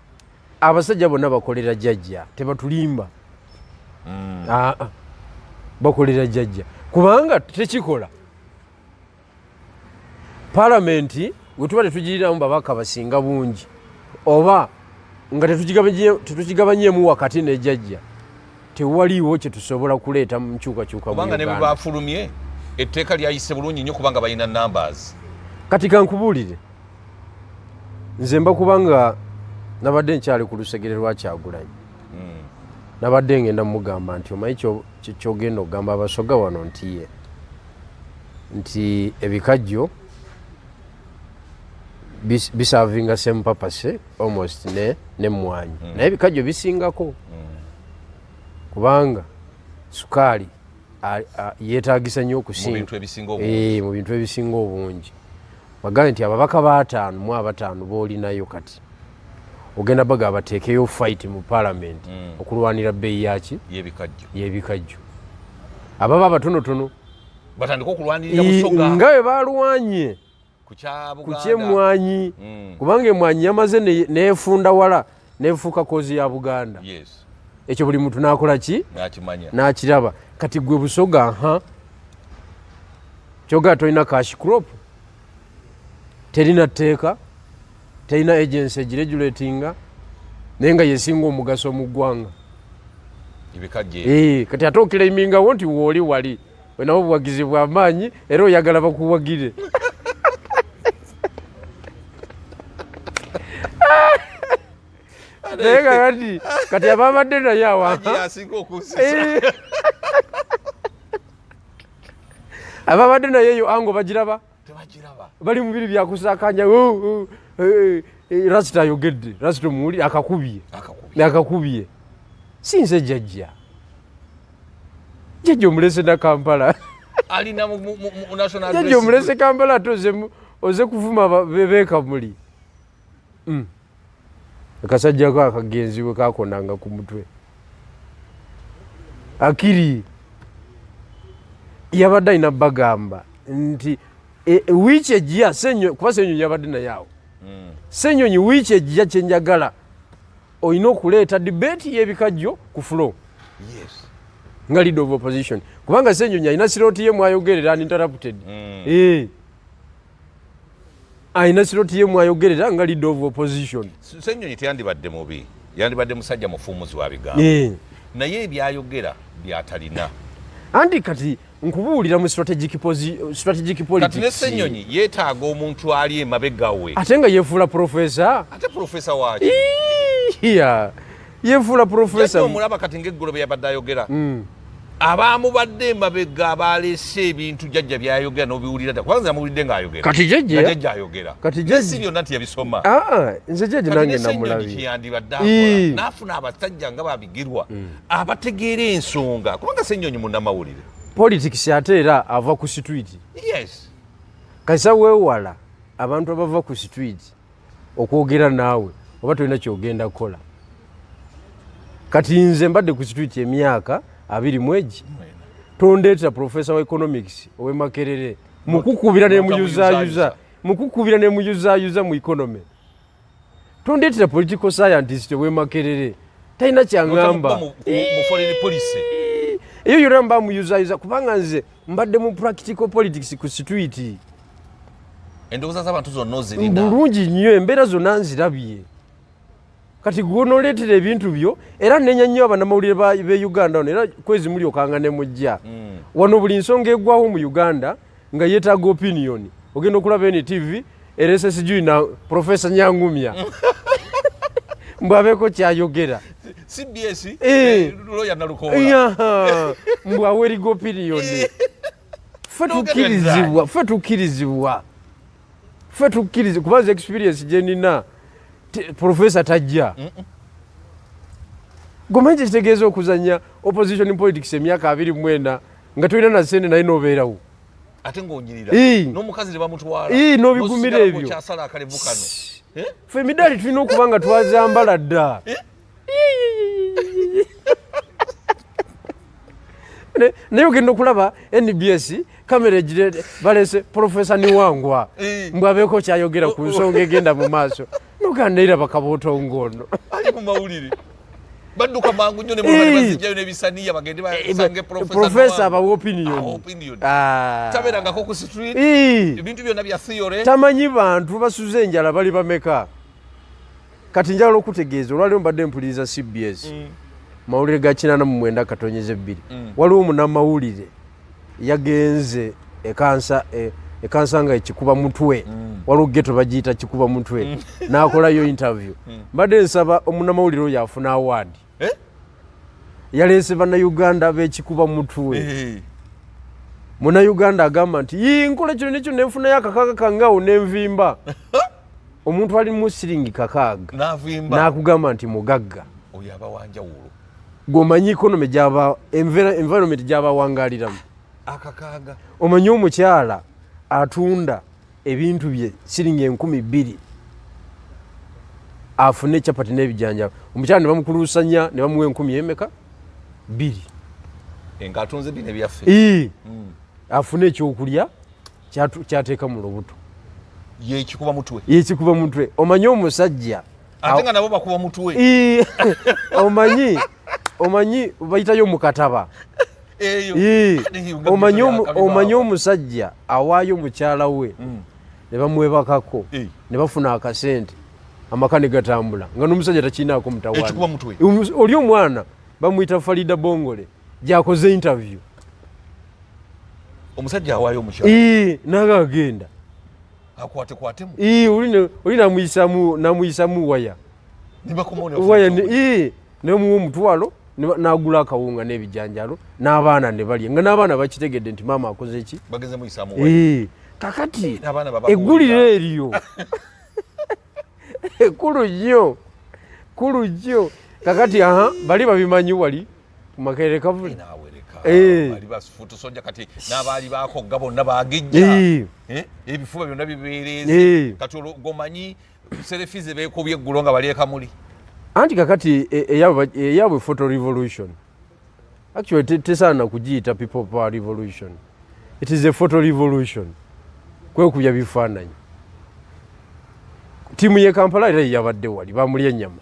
abasajja bonna bakolera jjajja tebatulimba bakolera jjajja kubanga tekikola palamenti we tuba tetugiriramu babaka basinga bungi oba nga tetukigabanyeemu wakati nejjajja tewaliwo kyetusobola kuleeta mu nkyukakyuka kubanga ne bwe bafulumye etteeka lyayise bulungi nnyo kubanga balina numbers kati kankubuulire nze mba kubanga nabadde nkyali ku lusegere lwa Kyagulanyi nabadde ngenda mugamba nti omanyi kyogenda okugamba abasoga wano nti ebikajjo bisavinga same purpose almost n'emmwanyi naye ebikajjo bisingako kubanga sukaali yeetagisa nnyo okusinga mu bintu ebisinga obungi bagambe nti ababaka b'ataano mu abataano boolinayo kati ogenda baga bateekeyo fight mu palamenti okulwanira bbeeyi yaki y'ebikajjo ababa abatonotono batandika okulwanirira Busoga nga bwe balwanye ku kyemmwanyi kubanga emmwanyi yamaze neefunda wala neefuuka kozi ya Buganda ekyo buli muntu n'akola ki n'akiraba kati gwe Busoga kyogera tolina cash crop terina tteeka terina agency egiregulatinga naye nga yesinga omugaso mu ggwanga kati ate okiraimingawo nti wooli wali wenawo obuwagizi bw'amaanyi era oyagala bakuwagire naye kati ababadde naye awa ababadde naye eyo ango bagiraba bali mu biri byakusakanya rasita ayogedde rasita omuwuli akakubye sinze jjajja omulese na Kampala jjajja omulese Kampala ate oze kuvuma bebeekamuli akasajjako akagenzi bwe kakonanga ku mutwe akiri yabadde alina bagamba nti wiiki ejja kuba Ssenyonyi yabadde naye awo Ssenyonyi wiiki ejja kyenjagala olina okuleeta debate y'ebikajjo ku floor nga leader of opposition kubanga Ssenyonyi alina siroti ye mwayogerera uninterrupted alina siroti ye mwayogerera nga leader of opposition Ssenyonyi teyandibadde mubi yandibadde musajja mufuumuzi wa bigambo naye ebyayogera byatalina anti kati nkubuulira mu strategic politics kati ne Ssenyonyi yeetaaga omuntu ali emabega we ate nga yeefuula profesa ate profesa waaki Yefuula professor. Omulaba kati ng'eggolobe yabadde ayogera. Abamubadde emabega abaleese ebintu jjajja byayogera n'obiwulira dda. Kwanza yamuwulidde ng'ayogera. Kati jjajja ayogera. Kati jjajja. Si byonna nti yabisoma. Nze jjajja nange namulabye. Kyeyandibadde akola. N'afuna abasajja nga Bigirwa abategeera ensonga. Kubanga Ssennyonyi munnamawulire. Politics ate era ava ku street. Yes. Kasa weewala abantu abava ku street okwogera naawe oba tolina kyogenda kukola. Kati nze mbadde ku street emyaka 20 tondeeta professor wa economics owe Makerere mukukubira ne muyuzaayuza mu economy. Tondeeta political scientist owe Makerere talina kyangamba mu foreign policy. Eyo yonna mba muyuzaayuza kubanga nze mbadde mu practical politics ku street. Endowooza z'abantu zonna ozirina. Bulungi nnyo embeera zonna nzirabye. Kati gwonoleetera ebintu byo era nenya nnyo abannamawulire b'e Uganda era kwezi mulyoka ne mujja. Wano buli nsonga eggwawo mu Uganda nga yeetaaga opinion. Ogenda okulaba NTV RSSG na Professor Nyangumya. Mbwabeeko kyayogera. CBS lawyer Nalukola. Mbw aweriga opinion. Ffe tukkirizibwa. Kubaza experience gye nina professor tajja. Gomenje kitegeeza okuzanya opposition politics emyaka 24 nga tulina na sente naye n'obeerawo. Ate ng'onyirira. N'omukazi ne bamutwala. N'obigumira ebyo. Kyasala akalevu kano. Ffe emidaali tulina okuba nga twazambala dda. Naye ogenda okulaba NBS kamera egire balese Professor Niwangwa mbwabeeko kyayogera ku nsonga egenda mu maaso nogandaira bakabooto ngono ali ku mawulire badduka mangu nnyo ne mulabali bazijjayo n'ebisaniya bagende basange Professor abawa opinion. Tabeerangako ku street ebintu byonna bya theory. Tamanyi bantu basuze enjala bali bameka. Kati njagala okutegeeza olwaliwo mbadde mpuliriza CBS mawulire ga 89/2 waliwo munnamawulire yagenze ekansa nga ekikuba mutwe waliwo geto bagiyita kikuba mutwe n'akolayo interview. Mbadde nsaba omunnamawulire oyo afuna award. Yaleese bannayuganda b'ekikuba mutwe. Munnayuganda agamba nti nkola kino nekyo nenfunayo akakaaga kangawo nenvimba. Omuntu ali mu siringi kakaaga n'akugamba nti mugagga. Oyo abawanjawulo. Gomanyi economy gyaba environment gy'abawangaaliramu. Akakaaga. Omanyi omukyala atunda ebintu bye siringi 2,000 afune chapati n'ebijanja. Omukyala ne bamukuluusanya ne bamuwa 10,000 emeka 2. Ng'atunze bino ebyaffe. Afune ekyokulya kyateeka mu lubuto. Yekikuba mutwe. Omanyi omusajja ate nga nabo bakuba mutwe. Omanyi bayitayo mu kataba. Omanyi omusajja awaayo mukyala we ne bamwebakako ne bafuna akasente amaka ne gatambula nga n'omusajja takinaako mutawaana. Oli omwana bamuyita Farida Bongole gy'akoze interview. Omusajja awaayo omukyala n'agagenda akwatekwatemu. Oli namuyisamu waya nemuwa omutwalo n'agula akawunga n'ebijanjalo n'abaana ne balya nga n'abaana bakitegedde nti maama akoze ki bagenze muyisamu. Kakati egguliro eryo ekkulu nnyo kakati bali babimanyi wali ku Makerere kavule. Bali basufutusojja kati n'abaali baakogga bonna baagejja ebifuba byonna bibeereeze. Kati gomanyi serefize beekubye eggulo nga bali ekamuli. Anti kakati eyabwe photo revolution. Actually tesaana kugiyita people power revolution. It is a photo revolution. Kwekubya bifaananyi. Tiimu ye Kampala era yabadde wali bamulya ennyama.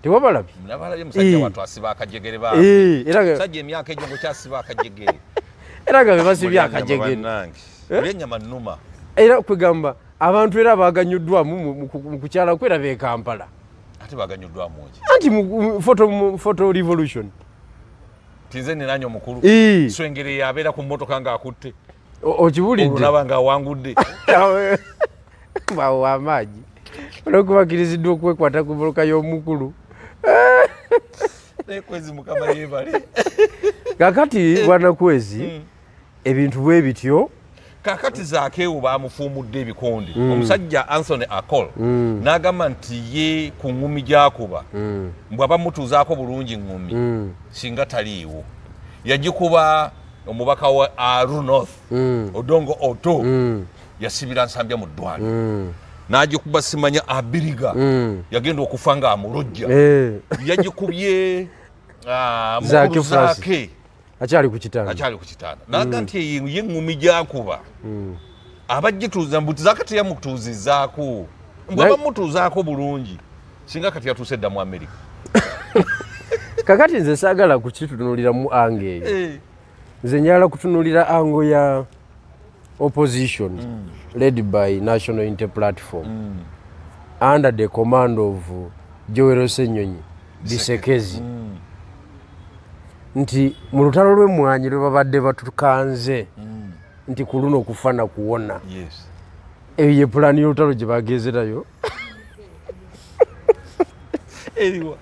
Tewabalabye? Nabalabye musajja watu asiba akajegere ba. Musajja emyaka egyo ngokyasiba akajegere. Era nga bebasibye akajegere. Olya ennyama nnuma. Era kwegamba abantu era baganyuddwamu mu kukyala kwera b'e Kampala. Ate baganyuddwamu ki? Anti mu photo revolution. Tinze niranye omukulu. Swengere yabeera ku mmotoka ng'akutte. Okibulidde? Olulaba ng'awangudde. Bawo amaanyi. Olwokubakiriziddwa okwekwata ku mmotoka y'omukulu. Kwezi mukama yebale. Kakati bwana Kwezi ebintu bwe bityo kakati Zaake bamufumudde ebikonde omusajja Anthony Akol n'agamba nti ye ku ngumi gyakuba bw'aba mutuuzaako bulungi ngumi singa taliiwo yagikuba omubaka wa Arunoth Odongo Oto yasibira nsambya mu ddwaliro n'agikuba simanya abiriga yagenda okufa nga amulojja yagikubye Zaake akyali ku kitanda naga nti ye ngumi gyakuba abagituuza mbuti Zaake teyamutuuzizaako mbwaba mutuuzaako bulungi singa kati yatuuse dda mu Amerika. Kakati nze saagala kukitunulira mu ange eyo nze njagala kutunulira ango ya opposition led by National Unity Platform under the command of Joel Senyonyi Bisekezi nti mu lutalo lw'emmwanyi lwe babadde batukanze nti ku luno okufa na kuwona eyo ye pulaani y'olutalo gye bagezerayo eriwa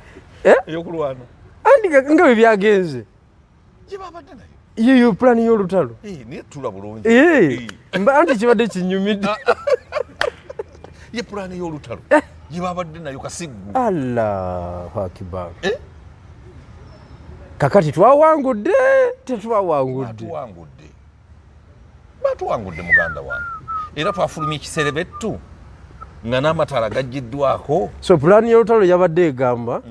eyokulwana andi nga bwe byagenze gye babadde nayo yeyo pulaani y'olutalo naye tula bulungi anti kibadde kinyumidde ye pulaani y'olutalo gye babadde nayo kasiggu Allahu akibar kakati twawangudde tetwawangudde batuwangudde muganda wange era twafulumya ekiserebettu nga n'amataala gaggiddwako so pulaani y'olutalo yabadde egamba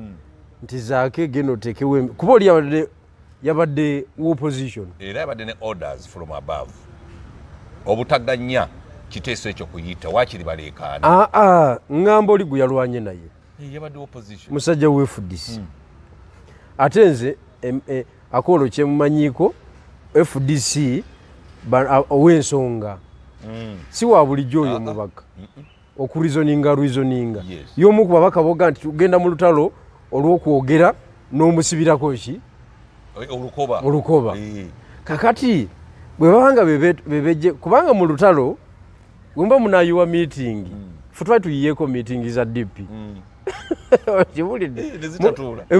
nti Zaake genda oteekewo kuba oli yabadde opposition era yabadde ne orders from above obutaganya kiteeso ekyo kuyita waakiri baleekaana ngamba oli gwe yalwanye naye yabadde opposition musajja we FDC ate nze Akolo kyemumanyiiko FDC ow'ensonga si wa bulijjo oyo omubaka okurizoninga y'omu ku babaka boga nti tugenda mu lutalo olw'okwogera n'omusibirako ki olukoba kakati bwe babanga bebejje kubanga mu lutalo bwemba munayiwa meeting fe twali tuyiyeeko meeting za DP kibulidde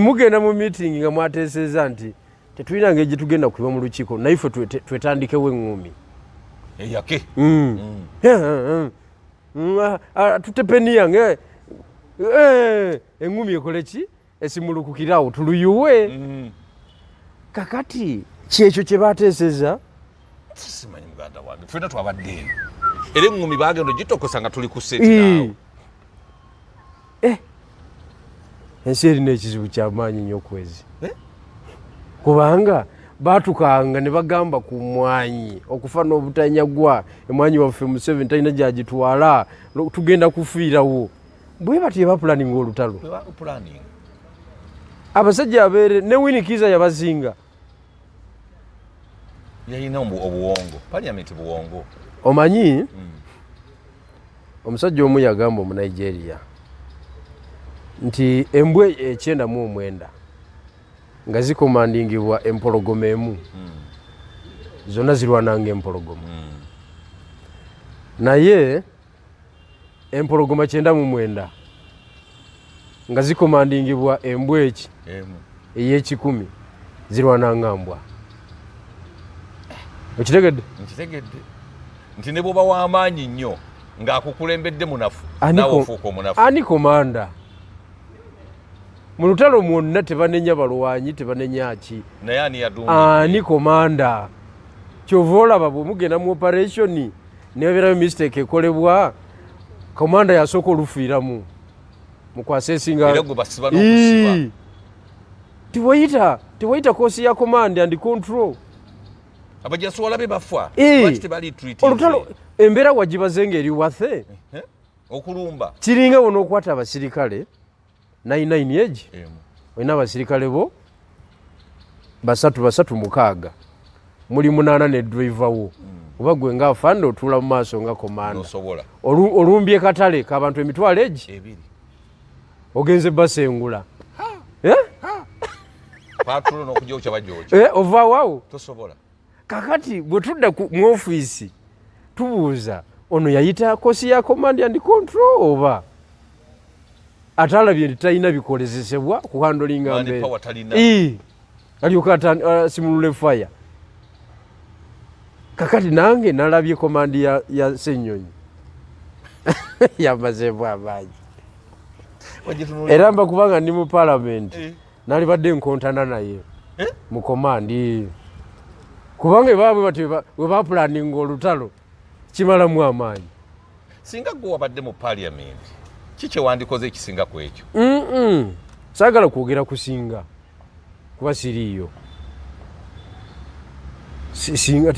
mugenda mu meeting nga mwateeseza nti tetulina ngeri gye tugenda kuyiwa mu lukiiko naye ffe twetandikewo eŋŋumi eyake tutepeniyange eŋŋumi ekole ki esimulukukirawo tuluyuwe kakati kyekyo kye bateeseza simanyi muganda wange ffena twabadde eno era eŋŋumi bagenda gitokosa nga tuli ku setinaawo ensi erina ekizibu kyamaanyi nnyo Kwezi kubanga baatukanga ne bagamba ku mwanyi okufa n'obutanyagwa emwanyi waffe Museveni talina gyagitwala tugenda kufiirawo bwe batye bapulaninga olutalo abasajja abeere ne Winikiza yabazinga yalina obuwongo paliamenti buwongo omanyi omusajja omu yagamba omu Nigeria nti embwa 99 nga zikomandingibwa empologoma emu zonna zirwananga empologoma naye empologoma 99 nga zikomandingibwa embwa eki ey'ekikumi zirwananga mbwa okitegedde nti ne bwoba w'amaanyi nnyo ng'akukulembedde munafu nawe ofuuka omunafu ani komanda mu lutalo mwonna tebanenya balwanyi tebanenya ki naye ani komanda kyova olaba bwemugenda mu operation nebeerayo mistake ekolebwa komanda yasooka olufiiramu mukwasa esinga tewayita koosi ya command and control abajasuwala be bafa olutalo embeera wagibazenga eri wathe okulumba kiringa wona okwata abasirikale 99 age olina abasirikale bo 336 muli 8 ne driver wo oba gwe nga afande otuula mu maaso nga komanda olumbye katale k'abantu emitwalo egi ogenze basengula ovaawo kakati bwe tudda mu ofiisi tubuuza ono yayita kosi ya command and control oba atalabye nti talina bikolezesebwa ku handlinga mbeera alyoka simulule fire. Kakati nange nalabye komandi ya Ssenyonyi yamazeebwa amaanyi era mba kubanga ndi mu palamenti nalibadde nkontana naye mu komandi kubanga baabwe bati we bapulaninga olutalo kimalamu amaanyi. Singa gwe wabadde mu palamenti kiki wandikoze ekisinga ku ekyo? Saagala kwogera kusinga kuba siriiyo.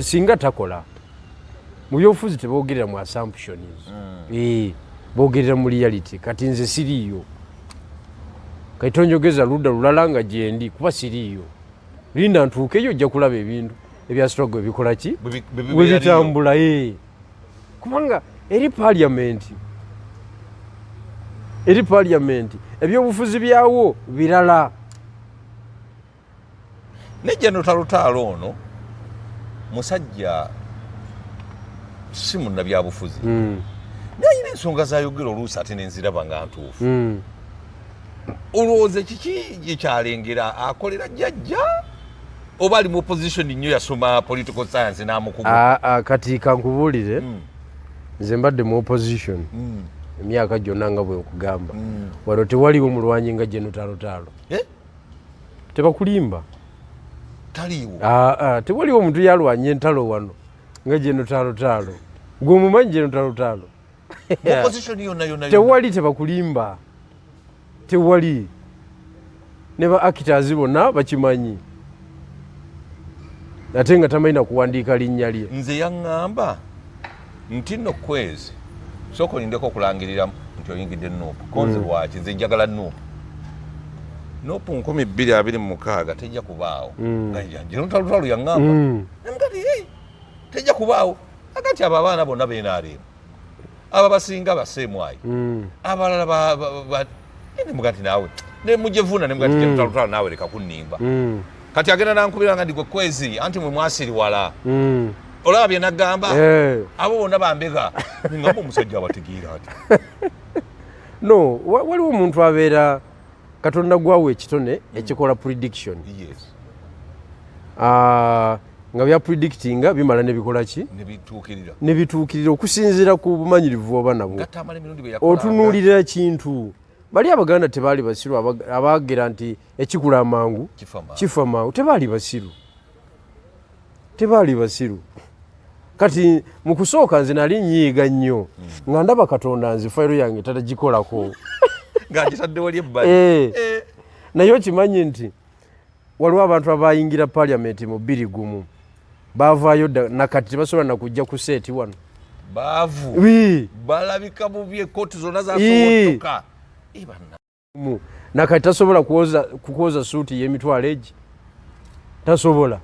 Singa takola mu byobufuzi tebogerera mu assumptions bogerera mu reality. Kati nze siriiyo kati tonjogeza ludda lulala nga gyendi kuba siriiyo. Linda ntuukeyo ojja kulaba ebintu ebya struggle bikola ki bwe bitambula kubanga eri parliament ebyobufuzi byawo birala. Nejja notalutaalo ono musajja si munnabyabufuzi naye ayina ensonga zayogera oluusi ate nenziraba nga ntuufu. Olowooza kiki gyekyalengera akolera jjajja oba ali mu opposition nnyo yasoma political science n'amukuba? Kati kankubuulire nze mbadde mu opposition emyaka gyonna nga bwe nkugamba wano tewaliwo mulwanyi nga Genotalotalo tebakulimba taliiwo. Tewaliwo omuntu yalwanya entalo wano nga Genotalotalo. Gwe omumanyi Genotalotalo? Tewali tebakulimba, tewali. Ne ba actors bonna bakimanyi ate nga tamanyi na kuwandiika linnya lye. Nze yaŋŋamba nti nno kwezi sooka olindeko okulangirira nti oyingidde Nuupu konze lwaki nze njagala Nuupu 2026 tejja kubaawo. Genotalotalo yaŋŋamba nemugati tejja kubaawo agati abo abaana bonna beenaalimu aba basinga baseemwayi abalala nemugati naawe nemujevuna nemugati Genotalotalo naawe leka kunnimba kati agenda nankubira nga ndigwe kwezi anti mwe mwasiriwala olaba bye nagamba abo bonna bambega ngamba omusajja abategeera ati no waliwo omuntu abeera Katonda gwawe ekitone ekikola prediction nga bya predictinga bimala nebikola ki nebituukirira okusinziira ku bumanyirivu oba nabwo otunuulira kintu. Bali Abaganda tebaali basiru abaagera nti ekikula amangu kifa mangu tebaali basiru. Kati mu kusooka nze nali nyiiga nnyo nga ndaba Katonda nze fayiro yange tatagikolako naye okimanyi nti waliwo abantu abayingira palamenti mu 21 baavaayo nakati tebasobola nakujja ku seeti wano balabika bubi ekooti zonna zasobotoka nakati tasobola kukoza suuti y'emitwalo egi tasobola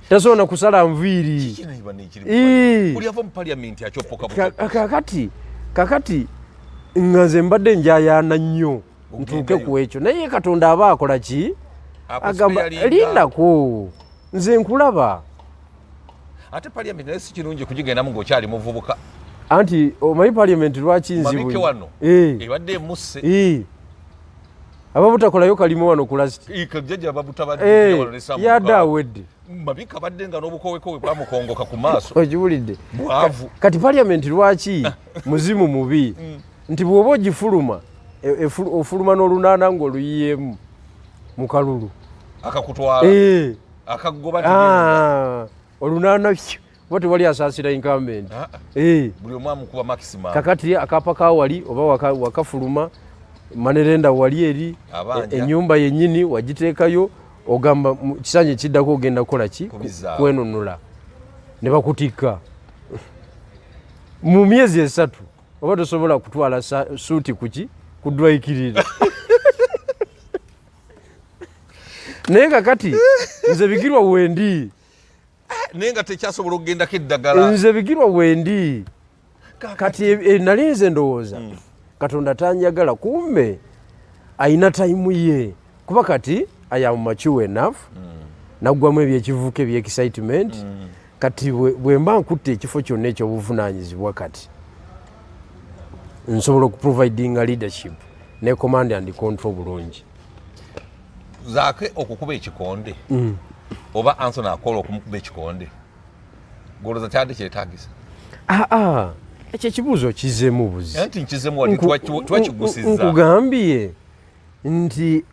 tasobola kusala nviiri kakati nga nze mbadde njayaana nnyo ntuuke ku ekyo naye Katonda aba akola ki agamba lindako nze nkulaba. Ate parliament naye si kirungi kugigendamu ng'okyali muvubuka anti omanyi parliament lwaki nzibwe wano ebadde emusse ababutakolayo kalimu wano kulasiti yadde awedde mabika badde nga n'obukowekowe bwamukongoka ku maaso okiwulidde kati parliament lwaki muzimu mubi nti bw'oba ogifuluma ofuluma n'olunaana ng'oluyiyeemu mu kalulu akakutwala akagoba olunaana oba tewali asaasira incumbent buli omu amukuba maximum. Kakati akapa kawali oba wakafuluma manerenda wali eri ennyumba yennyini wagiteekayo ogamba kisanyi kiddako ogenda kukola ki kwenunula ne bakutikka mu myezi 3 oba tosobola kutwala suuti kuki kudwaikirira naye kakati nze Bigirwa wendi naye nga tekyasobola okugendako eddagala nze Bigirwa wendi kati nali nze ndowooza Katonda tanjagala kumbe ayina tayimu ye kuba kati I am mature enough naggwamu ebyekivuuka ebyexcitement kati bwe mba nkutte ekifo kyonna ekyobuvunaanyizibwa kati nsobola okuprovidinga leadership ne command and control bulungi. Zaake okukuba ekikonde oba Ansona akola okumukuba ekikonde goloza kyadde kyetagisa. Ekyo ekibuuzo kizeemu buzi. Nti nkizemu wali twakigusizza. Nkugambye nti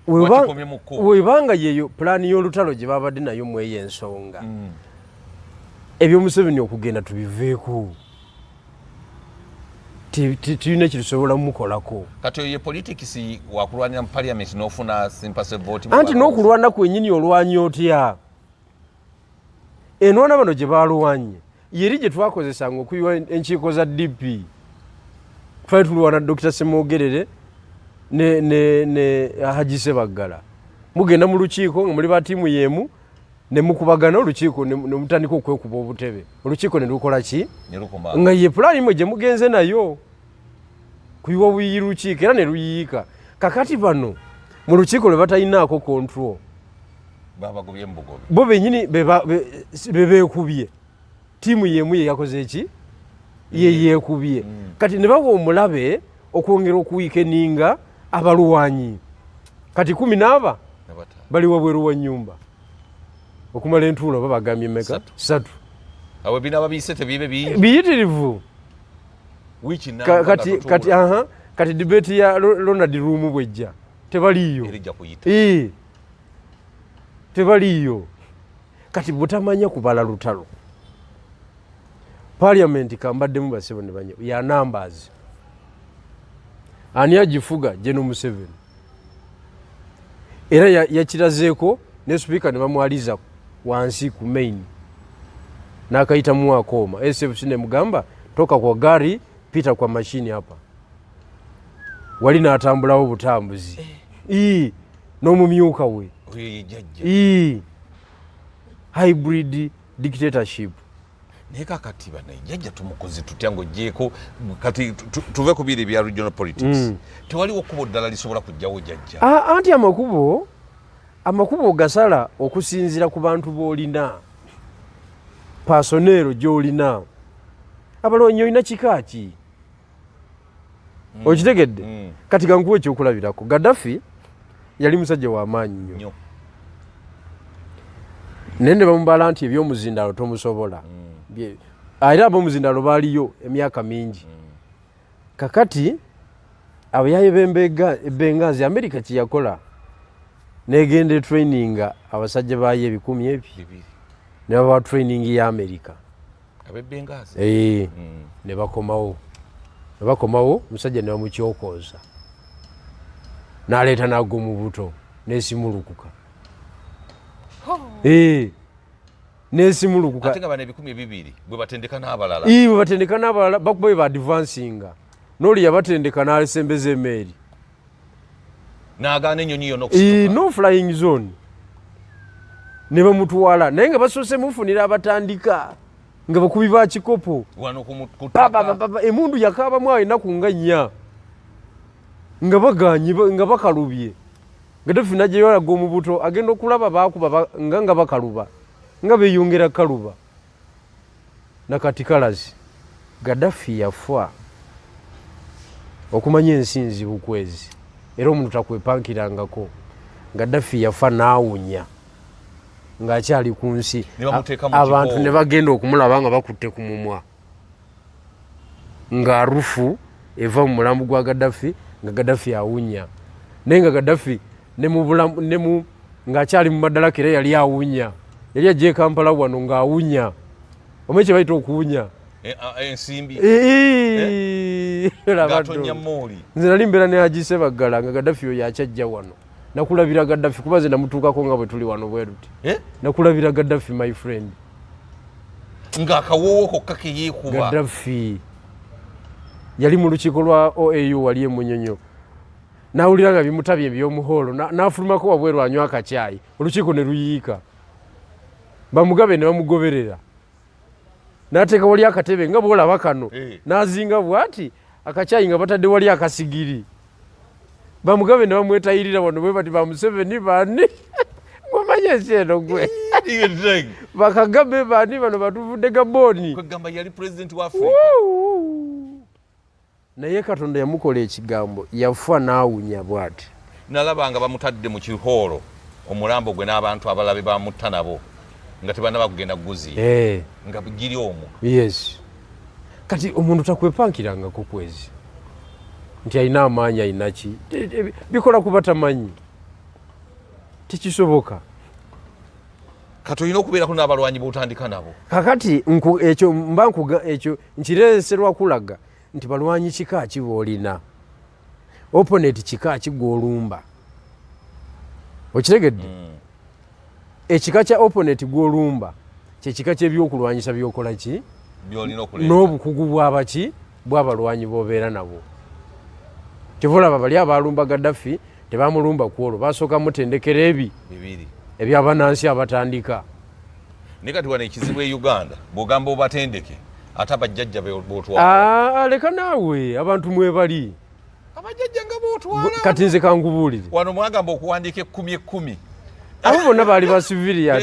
webanga yeyo pulaani y'olutalo gye babadde nayo mweyo ensonga ebyomuseveni okugenda tubiveeko tulina ekitusobola mumukolako. Kati oyo ye politics wakulwanira mu parliament n'ofuna sympathy vote. Anti n'okulwana kwennyini olwanya otya? Enwana bano gye balwanye yeri gye twakozesanga okuyiwa enkiiko za DP. Twali tulwana Dr. Semogerere ne Haji Sebaggala. Mugenda mu lukiiko nga muli ba tiimu yemu ne mukubagana olukiiko ne mutandika okwekuba obutebe. Olukiiko ne lukola ki? Nga ye pulaani imwe gye mugenze nayo kuyiwa buyiyi lukiiko era ne luyiika. Kakati bano mu lukiiko lwe batalinaako control. Babagobye embugobe. Bo bennyini bebeekubye. Tiimu yemu ye yakoze eki? Ye yeekubye. Kati ne bawa omulabe okwongera okuwiikeninga abalwanyi. Kati 10 bali wabweru wa nnyumba. Okumala entuulo babagambye meka? 3. Awe bina babiyise tebibe bingi. Biyitirivu. Kati debate ya Ronald Room bwejja tebaliyo. Erija kuyita. Tebaliyo. Kati butamanya kubala lutalo. Parliament kambaddemu basebo ne banyo ya numbers. Ani agifuga General Museveni. Era yakirazeeko ne speaker ne bamwaliza wansi ku main. N'akayita mu akoma. SFC ne mugamba toka kwa gari pita kwa mashini hapa. Wali n'atambulawo butambuzi. N'omumyuka we. Hybrid dictatorship. Neka kati bana jajja tumukozi tutyango jeko kati tuve kubiri bya regional politics. Tewali okubo ddala lisobola kujjawo jajja. Anti amakubo gasala okusinzira ku bantu boolina. Personero gy'olina. Abalonyi olina kikaaki. Okitegedde? Kati gankuwe ekyokulabirako. Gaddafi yali musajja wa maanyi nnyo. Nende bamubala nti ebyomuzindalo tomusobola. Era ab'omuzindalo baaliyo emyaka mingi. Kakati abayaye b'Bengazi Amerika kye yakola negenda traininga abasajja baayo 10,000 ne baba training ya Amerika. Abebengazi. Ne bakomawo musajja ne bamukyokoza. N'aleeta n'agwa mu buto n'esimulukuka. N'esimulukuka. Ate nga bano 2,000 bwe batendeka n'abalala. Bwe batendeka n'abalala bakuba ba advancinga. N'oli yabatendeka n'alesembeza emmeeri. N'agaana ennyonyi yonna okusituka. No flying zone. Ne bamutwala naye nga basoose mufunira abatandika nga bakubi ba kikopo. Wano kumutaka. Emundu yakaabamu alinaku nga 4 nga baganye nga bakalubye. Gaddafi najjayo alaga omubuto agenda okulaba baakuba nga bakaluba nga beeyongera kaluba. Nakati kalazi Gaddafi yafa okumanya ensinzi bukwezi era omuntu takwepankirangako. Gaddafi yafa n'awunya ng'akyali ku nsi. Abantu ne bagenda okumulaba nga bakutte ku mumwa nga rufu eva mu mulambo gwa Gaddafi nga Gaddafi awunya naye nga Gaddafi ng'akyali mu madaraka era yali awunya. Yali ajja Kampala wano ng'awunya. Omanye kye bayita okuwunya. Ensimbi. Gatonya mooli. Nze nali mbeera ne Haji Sebaggala nga Gaddafi oyo akyajja wano. Nakulabira Gaddafi kuba ze namutuukako nga bwe tuli wano bwe ruti. Nakulabira Gaddafi my friend. Ng'akawoowo kokka ke yeekuba. Gaddafi yali mu lukiiko lwa OAU wali e Munyonyo. N'awulira nga bimutabye eby'omuholo n'afulumako wabweru anywa akacyayi. Olukiiko ne luyiika. Bamugabe ne bamugoberera. N'ateeka wali akatebe nga bw'olaba kano. N'azinga bw'ati akacyayi nga batadde wali akasigiri. Bamugabe ne bamwetayirira wano bwe bati ba Museveni baani. Ng'omanya ensi eno gwe. Bakagabe baani bano batuvudde Gaboni. Kwegamba yali president wa Africa. naye Katonda yamukola ekigambo yafa naawunya bw'ati. Nalabanga bamutadde mu kihoolo omulambo gwe n'abantu abalabe bamutta nabo nga tebanaba kugenda guzi nga giri omwo. Yes. Kati omuntu takwepankirangako kwezi nti alina amaanyi alina ki bikola kuba tamanyi tekisoboka. Kati olina okubeerako n'abalwanyi b'otandika nabo. Kakati ekyo mba ekyo nkireeserwa kulaga nti balwanyi kika ki boolina, opponent kika ki gw'olumba. Okitegedde? Ekika kya opponent gw'olumba kyekika ky'ebyokulwanyisa byokola ki n'obukugu bw'abaki bw'abalwanyi b'obeera nabo. Kyova olaba bali abaalumba Gaddafi tebamulumba ku olwo, basooka mutendekera bibiri ebyabanansi abatandika. Ne kati wano ekizibu e Uganda bw'ogamba obatendeke ate abajjajja b'otwala. Leka naawe abantu mwebali abajjajja nga b'otwala. Kati nze kangubuulire wano mwagamba okuwandiika 10,000 abo bonna baali ba civilian.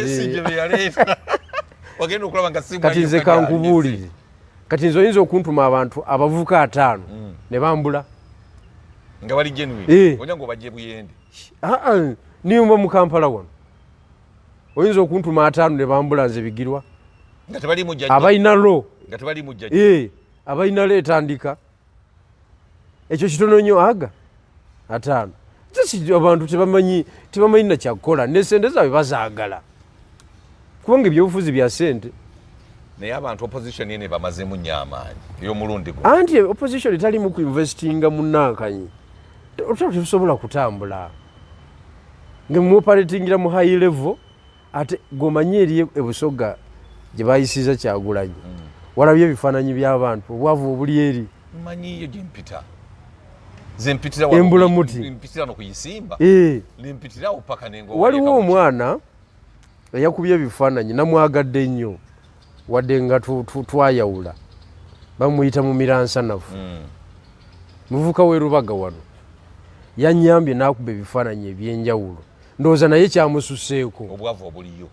Kati nze kankubuulire, kati nze oyinza okuntuma abantu abavuka 5 ne bambula nga bali genuine onya ngo bajje Buyende. Niyumba mu Kampala wano oyinza okuntuma 5 ne bambula nze Bigirwa nga tebali mujjajja abalina lo nga tebali mujjajja abalina lo etandika ekyo kitono nnyo 5. Abantu tebamanyi na kyakukola ne sente zaabwe bazaagala kubanga ebyobufuzi bya sente. Naye abantu opposition yene bamazemu nnyo amaanyi ey'omulundi gwo. Anti opposition etali mu kuinvestinga mu nankanyi tetusobola kutambula nga muoperatingira mu high level. Ate gomanyi eri e Busoga gye bayisiza Kyagulanyi walabye ebifaananyi by'abantu obwavu obuli eri. Manyi iyo gyempita zempitira embula muti mpitira no kuyisimba limpitira opaka nengo. Waliwo omwana yakubye ebifaananyi namwagadde nnyo wadde nga twayawula bamuyita mu Miransanafu muvuka we Rubaga wano yanyambye n'akuba ebifaananyi ebyenjawulo ndowooza naye kyamususeeko obwavu obuliyo.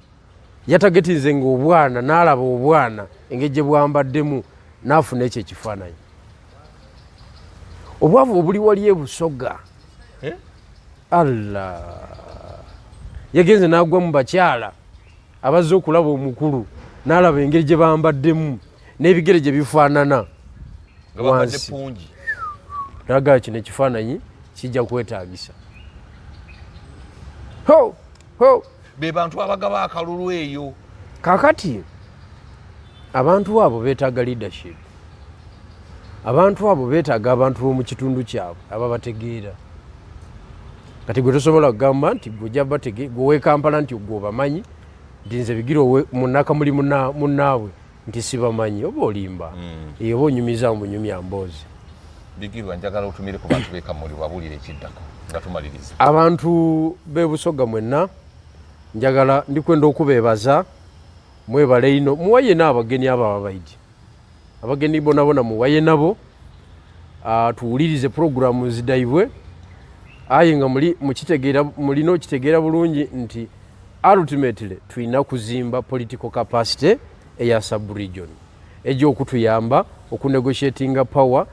yatagetinze nga obwana n'alaba obwana engeri gye bwambaddemu n'afuna ekyo ekifaananyi. Obwavu obuli wali e Busoga Allah yagenze n'agwa mu bakyala abazze okulaba omukulu n'alaba engeri gye bambaddemu n'ebigere gye bifaanana wansi. Naga kino ekifaananyi kijja kwetaagisa. Be bantu abagaba akalulu eyo. Kakati abantu abo beetaaga leadership. Abantu abo beetaaga abantu b'omu kitundu kyabwe ababategeera. Kati gwe tosobola kugamba nti gwe Kampala nti gwe obamanyi nti nze Bigirwa munaka muli munnaabwe nti sibamanyi oba olimba oba onyumiza munyumya mboozi. Bigirwa njagala otumire ku bantu bekamuli wabulire ekiddako nga tumaliriza. Abantu b'e Busoga mwenna njagala ndikwenda okubeebaza mwebale ino muwaye n'abagenyi abo ababaidi. Abagenyi bonabona muwaye nabo tuwulirize programu zidaibwe aye nga mulina okitegeera bulungi nti ultimately tulina kuzimba political capacity eya sub-region egy'okutuyamba okunegotiatinga power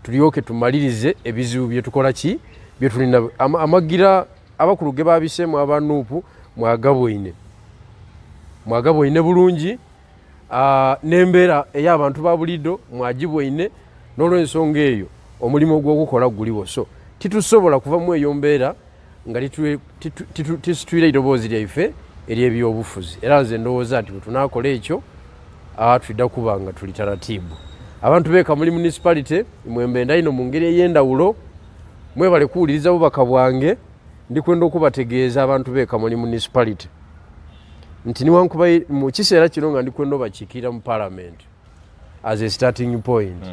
tulyoke tumalirize ebizibu bye tukola ki bye tulina. Amagira abakulu ge babiseemu abanuupu mwagabwine bulungi n'embeera ey'abantu ba bulido mwagibwine n'olw'ensonga eyo omulimu gw'okukola guliwo. So titusobola kuvamu eyo mbeera nga tisitwire eiroboozi lyaife ery'ebyobufuzi. Era nze ndowooza nti bwe tunaakola ekyo tulida kuba nga tuli taratibu. Abantu b'ekamuli municipality mwembenda ino mu ngeri ey'endawulo mwebale kuwuliriza bubaka bwange ndikwenda okubategeeza abantu b'ekamuli municipality nti niwankuba mu kiseera kino nga ndikwenda obakiikirira mu parliament as a starting point.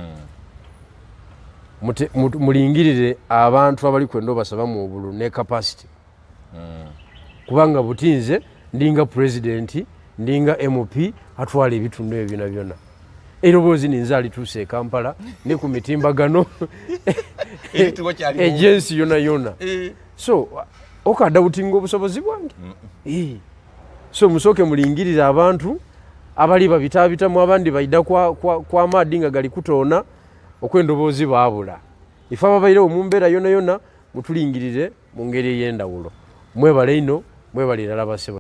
Mulingirire abantu abali kwenda obasaba mu obulu ne capacity kubanga butinze ndinga president ndinga MP atwala ebitundu ebyo byonna. Eiroboozi ninza alituuse e Kampala ne ku mitimbagano agency yona. So okadda butinga obusobozi bwange. So musooke mulingirire abantu abali babitaabitamu abandi baida kwa maadi nga gali kutoona okwendoboozi baabula ife ababairewo mu mbeera yona yona mutulingirire mu ngeri ey'endawulo mwebale ino mwebalirala base